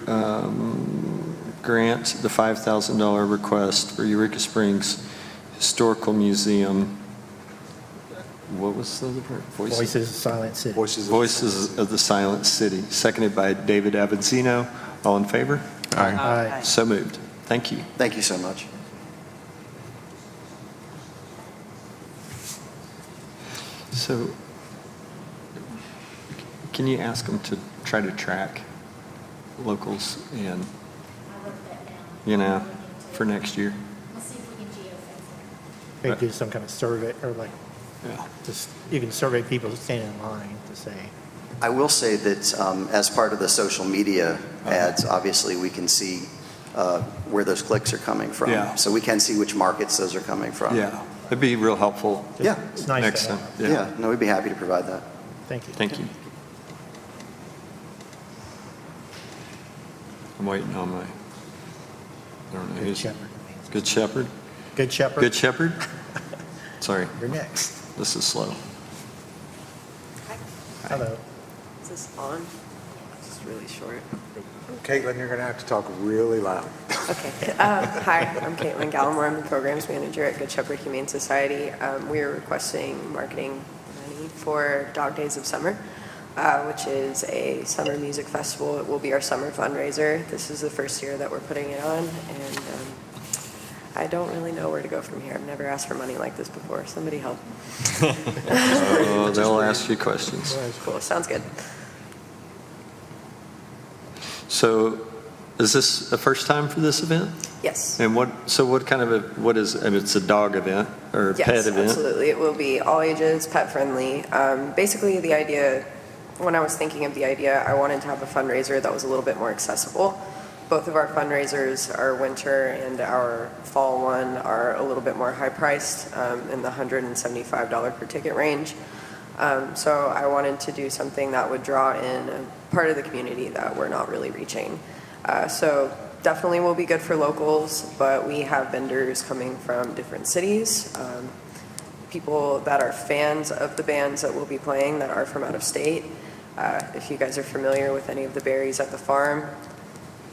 grant the $5,000 request for Eureka Springs Historical Museum. What was the other part? Voices of Silent City. Voices of the Silent City. Seconded by David Avanzino. All in favor? Aye. So moved. Thank you. Thank you so much. So, can you ask them to try to track locals and, I wrote that down. you know, for next year. We'll see if we can geofence it. Maybe do some kind of survey, or like, Yeah. just, you can survey people standing in line to say, I will say that as part of the social media ads, obviously, we can see where those clicks are coming from. Yeah. So we can see which markets those are coming from. Yeah, it'd be real helpful Yeah. it's nice next to time. have. Yeah, no, we'd be happy to provide that. Thank you. Thank you. I'm waiting on my, I don't know. Good who's- Shepherd. Good Shepherd? Good Shepherd. Good Shepherd? Sorry, You're next. this is slow. Hello. Is this on? It's just really short. Caitlin, you're going to have to talk really loud. Okay. Hi, I'm Caitlin Gallimore. I'm the programs manager at Good Shepherd Humane Society. We are requesting marketing money for Dog Days of Summer, which is a summer music festival. It will be our summer fundraiser. This is the first year that we're putting it on, and I don't really know where to go from here. I've never asked for money like this before. Somebody help. Oh, they'll ask you questions. Cool. Sounds good. So is this the first time for this event? Yes. And what kind of what is, I mean, it's a dog event or a Yes, pet event? absolutely. It will be all ages, pet friendly. Basically, the idea, when I was thinking of the idea, I wanted to have a fundraiser that was a little bit more accessible. Both of our fundraisers, our winter and our fall one, are a little bit more high priced, in the $175 per ticket range. So I wanted to do something that would draw in a part of the community that we're not really reaching. So definitely will be good for locals, but we have vendors coming from different cities, people that are fans of the bands that will be playing that are from out of state. If you guys are familiar with any of the berries at the farm,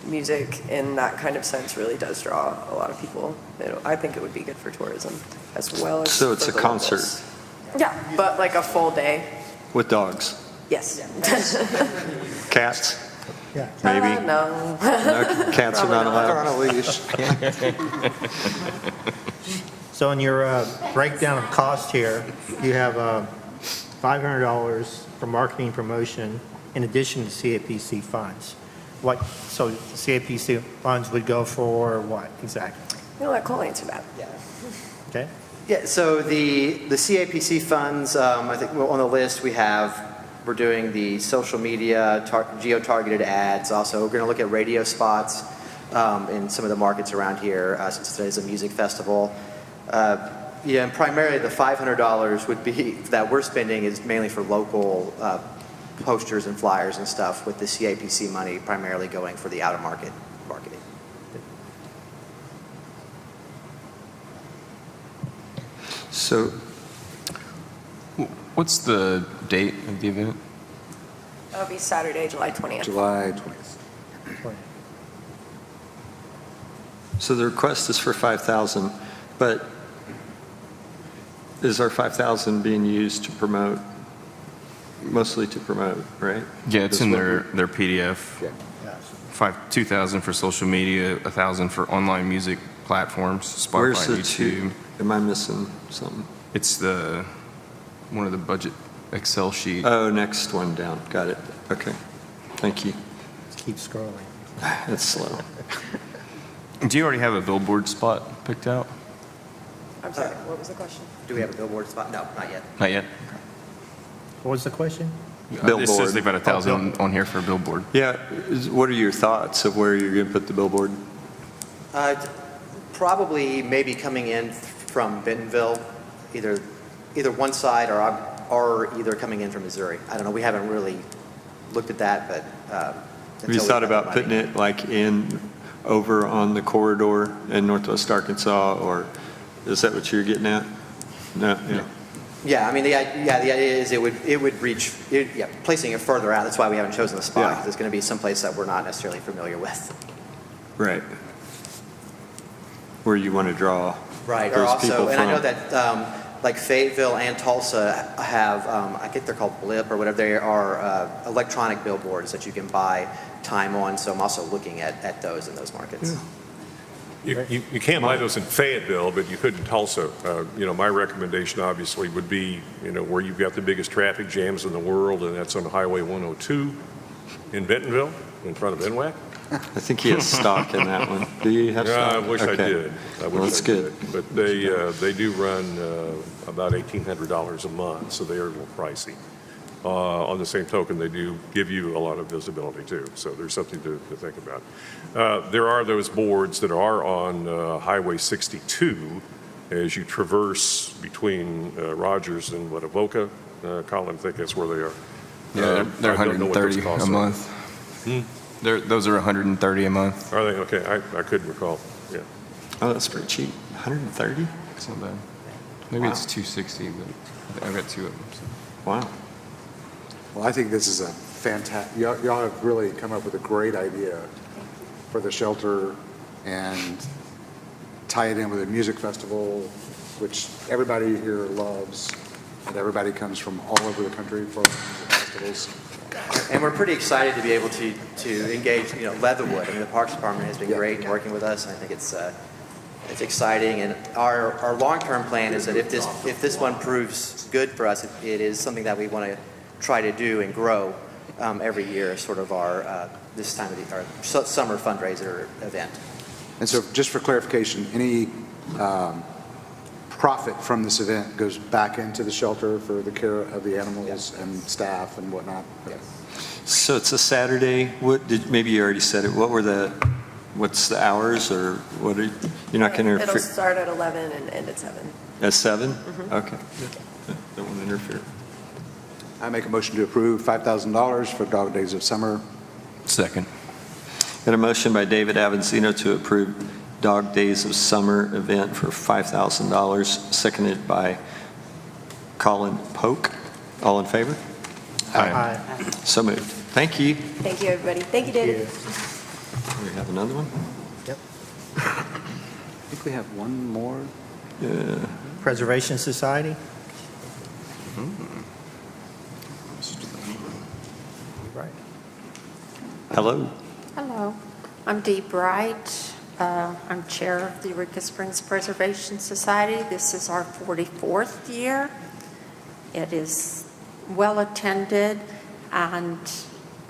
music in that kind of sense really does draw a lot of people. I think it would be good for tourism as well as So it's for a the concert? locals. Yeah, but like a full day. With dogs? Yes. Cats? Yeah. Maybe? No. No, cats are not They're allowed? on a leash. So in your breakdown of cost here, you have $500 for marketing promotion in addition to CAPC funds. So CAPC funds would go for what exactly? You'll let Cole answer that. Okay? Yeah, so the CAPC funds, I think on the list we're doing the social media, geo-targeted ads. Also, we're going to look at radio spots in some of the markets around here, since today's a music festival. Yeah, and primarily the $500 would be that we're spending is mainly for local posters and flyers and stuff, with the CAPC money primarily going for the out-of-market marketing. So what's the date of the event? That'll be Saturday, July 20th. July 20th. So the request is for 5,000, but is our 5,000 being used to promote, mostly to promote, right? Yeah, it's This in one? their PDF. Yeah. Yes. 2,000 for social media, 1,000 for online music platforms, Where's Spotify, the YouTube. two? Am I missing something? It's one of the budget Excel sheet. Oh, next one down. Got it. Okay. Thank you. Let's keep scrolling. It's slow. Do you already have a billboard spot picked out? I'm sorry, what was the question? Do we have a billboard spot? No, not yet. Not yet. What was the question? It Billboard. says they've got 1,000 on here for a billboard. Yeah, what are your thoughts of where you're going to put the billboard? Probably maybe coming in from Bentonville, either one side or either coming in from Missouri. I don't know. We haven't really looked at that, but Have you thought about putting it like over on the corridor in Northwest Arkansas, or is that what you're getting at? No, yeah. Yeah, I mean, the idea is it would reach, placing it further out. That's why we haven't chosen the spot, Yeah. because it's going to be someplace that we're not necessarily familiar with. Right. Where you want to draw Right. Or those also, people and I know from. that like Fayetteville and Tulsa have, I think they're called Blip or whatever. They are electronic billboards that you can buy time on. So I'm also looking at those in those markets. You can't buy those in Fayetteville, but you could in Tulsa. My recommendation obviously would be, where you've got the biggest traffic jams in the world, and that's on Highway 102 in Bentonville. in front of NWAC? I think he has stock in that one. Do you have Yeah, stock? I wish I Okay. did. I wish Well, that's I good. did. But they do run about $1,800 a month, so they are a little pricey. On the same token, they do give you a lot of visibility too, so there's something to think about. There are those boards that are on Highway 62 as you traverse between Rogers and what, Avoca? Colin, I think that's where they are. Yeah, they're I don't know what those 130 costs a are. month. Those are 130 a month. Are they? Okay, I couldn't recall. Yeah. Oh, that's pretty cheap. 130? It's not bad. Maybe it's 260, but I've got two of them. So. Wow. Well, I think this is a fantastic, y'all have really come up with a great idea for the shelter and tie it in with a music festival, which everybody here loves, and everybody comes from all over the country for music festivals. And we're pretty excited to be able to engage, Leatherwood. I mean, the Parks Department has been great in working with us, and I think it's exciting. And our long-term plan is that if this one proves good for us, it is something that we want to try to do and grow every year as sort of our this time of our summer fundraiser event. And so just for clarification, any profit from this event goes back into the shelter for the care of the animals and staff and whatnot? So it's a Saturday. Maybe you already said it. What's the hours, or what? You're not going to It'll interfere? start at 11 and end at 7. At 7? Mhm. Okay. Don't want to interfere. I make a motion to approve $5,000 for Dog Days of Summer. Second. Got a motion by David Avanzino to approve Dog Days of Summer event for $5,000, seconded by Colin Polk. All in favor? Aye. So moved. Thank you. Thank you, everybody. Thank you, David. We have another one? Yep. I think we have one more. Preservation Society? Right. Hello. Hello, I'm Dee Bright. I'm chair of the Eureka Springs Preservation Society. This is our 44th year. It is well attended, and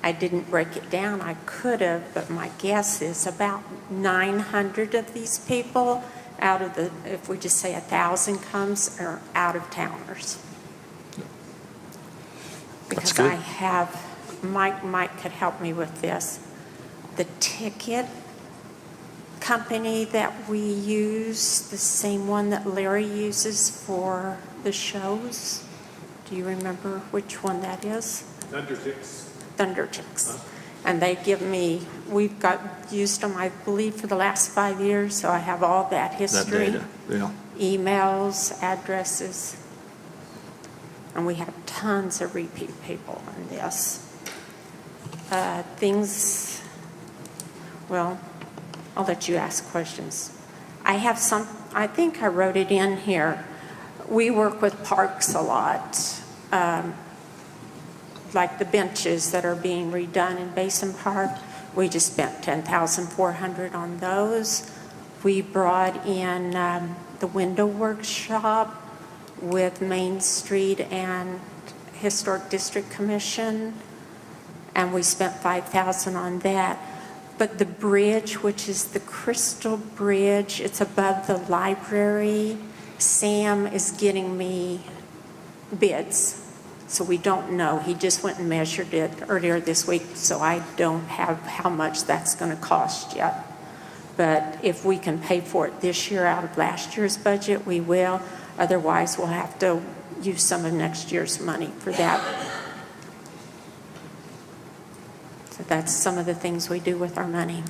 I didn't break it down. I could have, but my guess is about 900 of these people out of the, if we just say 1,000 comes, are out of towners. Because good. I have, Mike could help me with this. The ticket company that we use, the same one that Larry uses for the shows. Do you remember which one that is? Thunderticks. And they give me, we've used them, I believe, for the last 5 years, so I have all that history. That data, yeah. Emails, addresses. And we have tons of repeat people in this. Things, well, I'll let you ask questions. I think I wrote it in here. We work with parks a lot, like the benches that are being redone in Basin Park. We just spent $10,400 on those. We brought in the window workshop with Main Street and Historic District Commission, and we spent $5,000 on that. But the bridge, which is the Crystal Bridge, it's above the library. Sam is getting me bids, so we don't know. He just went and measured it earlier this week, so I don't have how much that's going to cost yet. But if we can pay for it this year out of last year's budget, we will. Otherwise, we'll have to use some of next year's money for that. So that's some of the things we do with our money.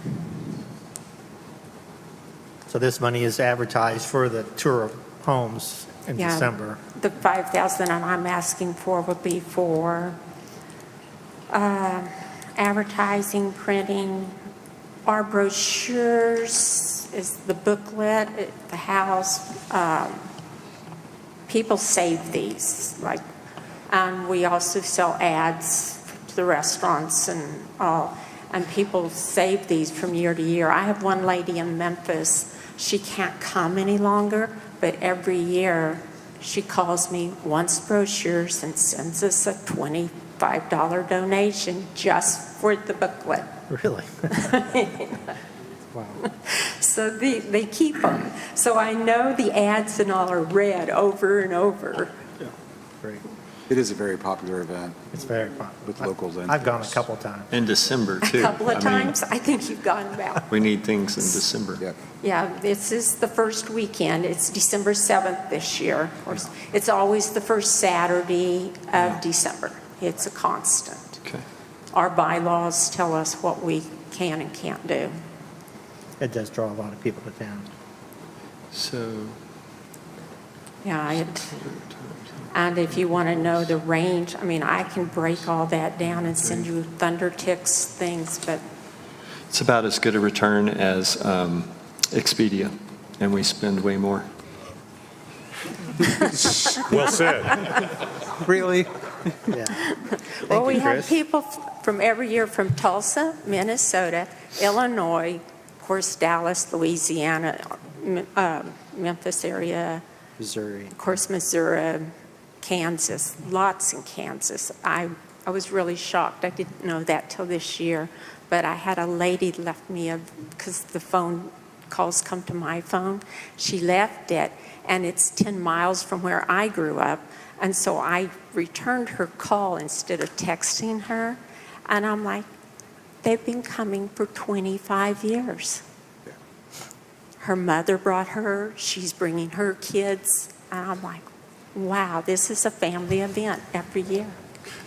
So this money is advertised for the tour of homes in Yeah. December. The $5,000 I'm asking for would be for advertising, printing, our brochures, is the booklet at the house. People save these, and we also sell ads to the restaurants and all. And people save these from year to year. I have one lady in Memphis. She can't come any longer, but every year she calls me, wants brochures, and sends us a $25 donation just for the booklet. Really? Wow. So they keep them. So I know the ads and all are read over and over. Great. It is a very popular event It's very popular. with locals. I've gone a couple times. In December, A too. couple of I mean, times, I think you've gone about. we need things in December. Yep. Yeah, this is the first weekend. It's December 7th this year. Of course, it's always the first Saturday of December. It's a constant. Okay. Our bylaws tell us what we can and can't do. It does draw a lot of people to town. So, Yeah, and if you want to know the range, I mean, I can break all that down and send you thunder ticks things, but it's about as good a return as Expedia, and we spend way more. Well said. Really? Yeah. well, we you, have Chris. people from every year from Tulsa, Minnesota, Illinois, of course, Dallas, Louisiana, Memphis area, Missouri. of course, Missouri, Kansas, lots in Kansas. I was really shocked. I didn't know that till this year, but I had a lady left me because the phone calls come to my phone. She left it, and it's 10 miles from where I grew up, and so I returned her call instead of texting her, and I'm like, they've been coming for 25 years. Her mother brought her, she's bringing her kids, and I'm like, wow, this is a family event every year.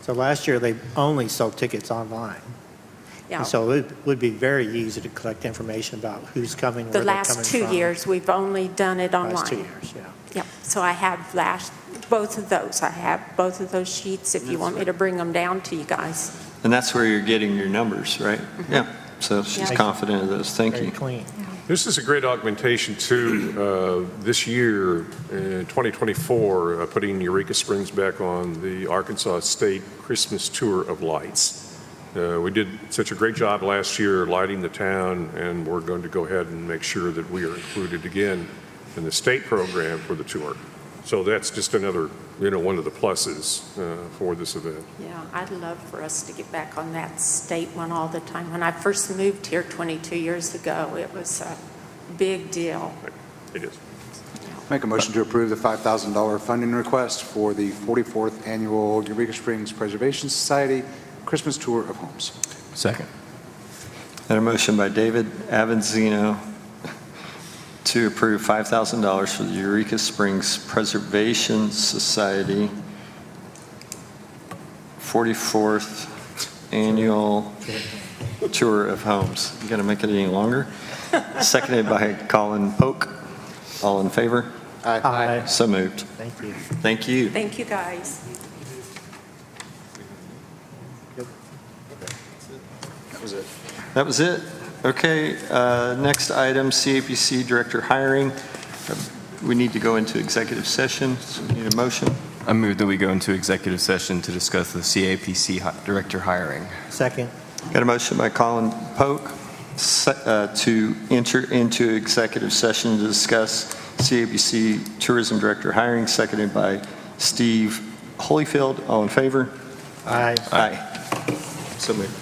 So last year, they only sold tickets online. Yeah. And so it would be very easy to collect information about who's coming, where The they're last coming 2 from. years, we've only done it online. Last 2 years, yeah. Yep, so I have both of those. I have both of those sheets if you want me to bring them down to you guys. And that's where you're getting your numbers, right? Yeah. So she's Yeah. confident of those. Thank Very you. clean. This is a great augmentation to this year, 2024, putting Eureka Springs back on the Arkansas State Christmas Tour of Lights. We did such a great job last year lighting the town, and we're going to go ahead and make sure that we are included again in the state program for the tour. So that's just another, one of the pluses for this event. Yeah, I'd love for us to get back on that state one all the time. When I first moved here 22 years ago, it was a big deal. It is. Make a motion to approve the $5,000 funding request for the 44th Annual Eureka Springs Preservation Society Christmas Tour of Homes. Second. And a motion by David Avanzino to approve $5,000 for the Eureka Springs Preservation Society 44th Annual Tour of Homes. You gonna make it any longer? Seconded by Colin Polk. All in favor? Aye. So moved. Thank you. Thank you. Thank you, guys. That was it. That was it. Okay, next item, CAPC Director Hiring. We need to go into executive session, so we need a motion. I move that we go into executive session to discuss the CAPC director hiring. Second. Got a motion by Colin Polk to enter into executive session to discuss CAPC Tourism Director hiring, seconded by Steve Holyfield. All in favor? Aye. Aye. So moved.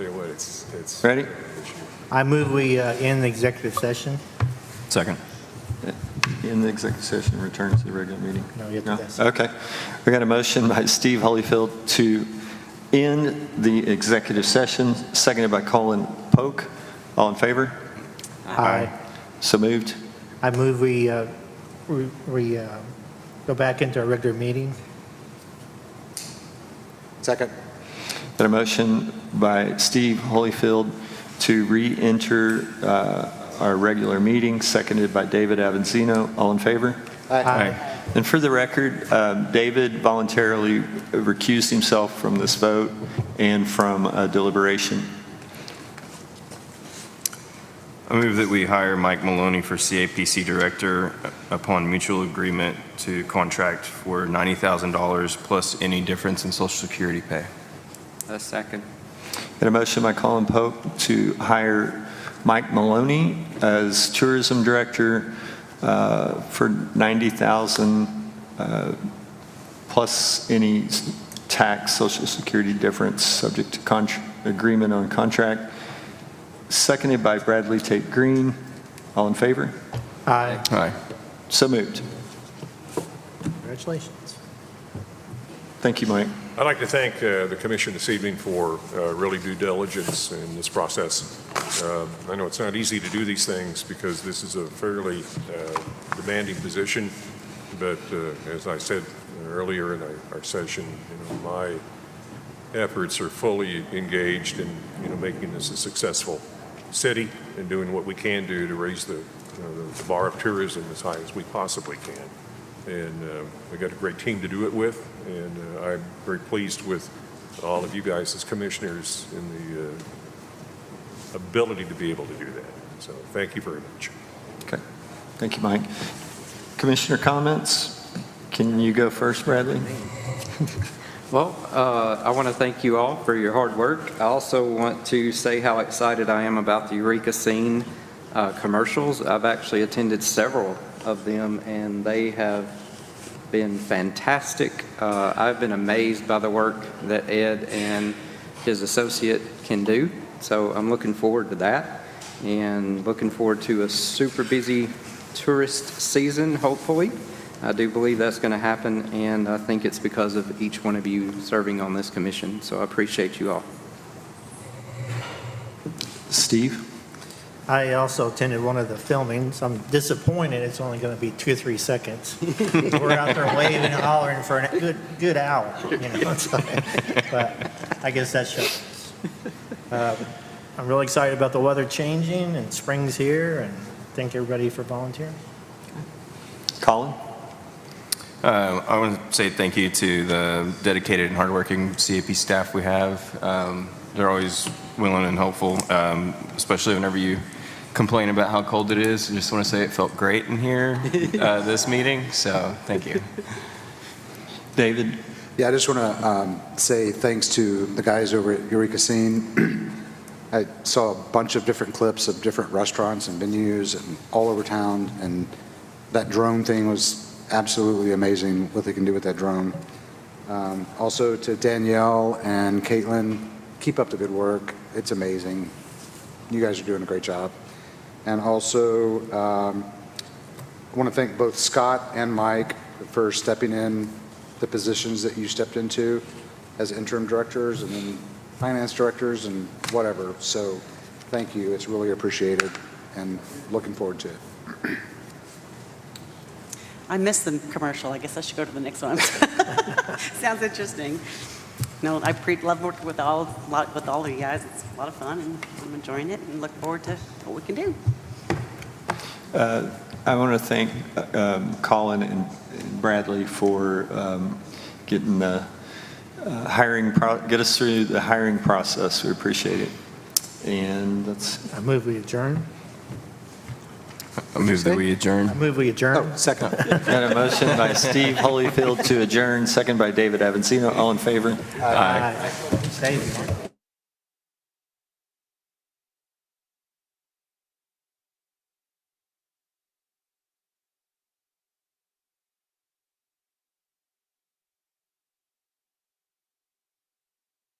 tell you what, it's. Ready? I move we end the executive session. Second. In the executive session, return to the regular meeting? No, you have to No? pass it. Okay. We got a motion by Steve Holyfield to end the executive session, seconded by Colin Polk. All in favor? Aye. So moved. I move we go back into our regular meeting. Second. Got a motion by Steve Holyfield to re-enter our regular meeting, seconded by David Avanzino. All in favor? Aye. And for the record, David voluntarily recused himself from this vote and from deliberation. I move that we hire Mike Maloney for CAPC Director upon mutual agreement to contract for $90,000 plus any difference in Social Security pay. A second. Got a motion by Colin Polk to hire Mike Maloney as Tourism Director for $90,000 plus any tax, Social Security difference, subject to agreement on contract. Seconded by Bradley Tate Green. All in favor? Aye. Aye. So moved. Congratulations. Thank you, Mike. I'd like to thank the commission this evening for really due diligence in this process. I know it's not easy to do these things because this is a fairly demanding position, but as I said earlier in our session, my efforts are fully engaged in making this a successful city and doing what we can do to raise the bar of tourism as high as we possibly can. And we got a great team to do it with, and I'm very pleased with all of you guys as commissioners in the ability to be able to do that. So thank you very much. Okay. Thank you, Mike. Commissioner comments? Can you go first, Bradley? Well, I want to thank you all for your hard work. I also want to say how excited I am about the Eureka Scene commercials. I've actually attended several of them, and they have been fantastic. I've been amazed by the work that Ed and his associate can do. So I'm looking forward to that, and looking forward to a super busy tourist season, hopefully. I do believe that's going to happen, and I think it's because of each one of you serving on this commission. So I appreciate you all. Steve? I also attended one of the filmings. I'm disappointed it's only going to be 2 or 3 seconds. We're out there waving and hollering for a good hour, So, but I guess that shows. I'm really excited about the weather changing and spring's here, and thank everybody for volunteering. Colin? I want to say thank you to the dedicated and hardworking CAP staff we have. They're always willing and helpful, especially whenever you complain about how cold it is. I just want to say it felt great in here this meeting, so thank you. David? Yeah, I just want to say thanks to the guys over at Eureka Scene. I saw a bunch of different clips of different restaurants and venues and all over town, and that drone thing was absolutely amazing what they can do with that drone. Also to Danielle and Caitlin, keep up the good work. It's amazing. You guys are doing a great job. And also, I want to thank both Scott and Mike for stepping in the positions that you stepped into as interim directors and then finance directors and whatever. So thank you. It's really appreciated and looking forward to it. I missed the commercial. I guess I should go to the next one. Sounds interesting. No, I love working with all of you guys. It's a lot of fun, and I'm enjoying it, and look forward to what we can do. I want to thank Colin and Bradley for getting the get us through the hiring process. We appreciate it. And that's. I move we adjourn. I move that we adjourn. I move we adjourn. Oh, second. Got a motion by Steve Holyfield to adjourn, second by David Avanzino. All in favor? Aye. Stay.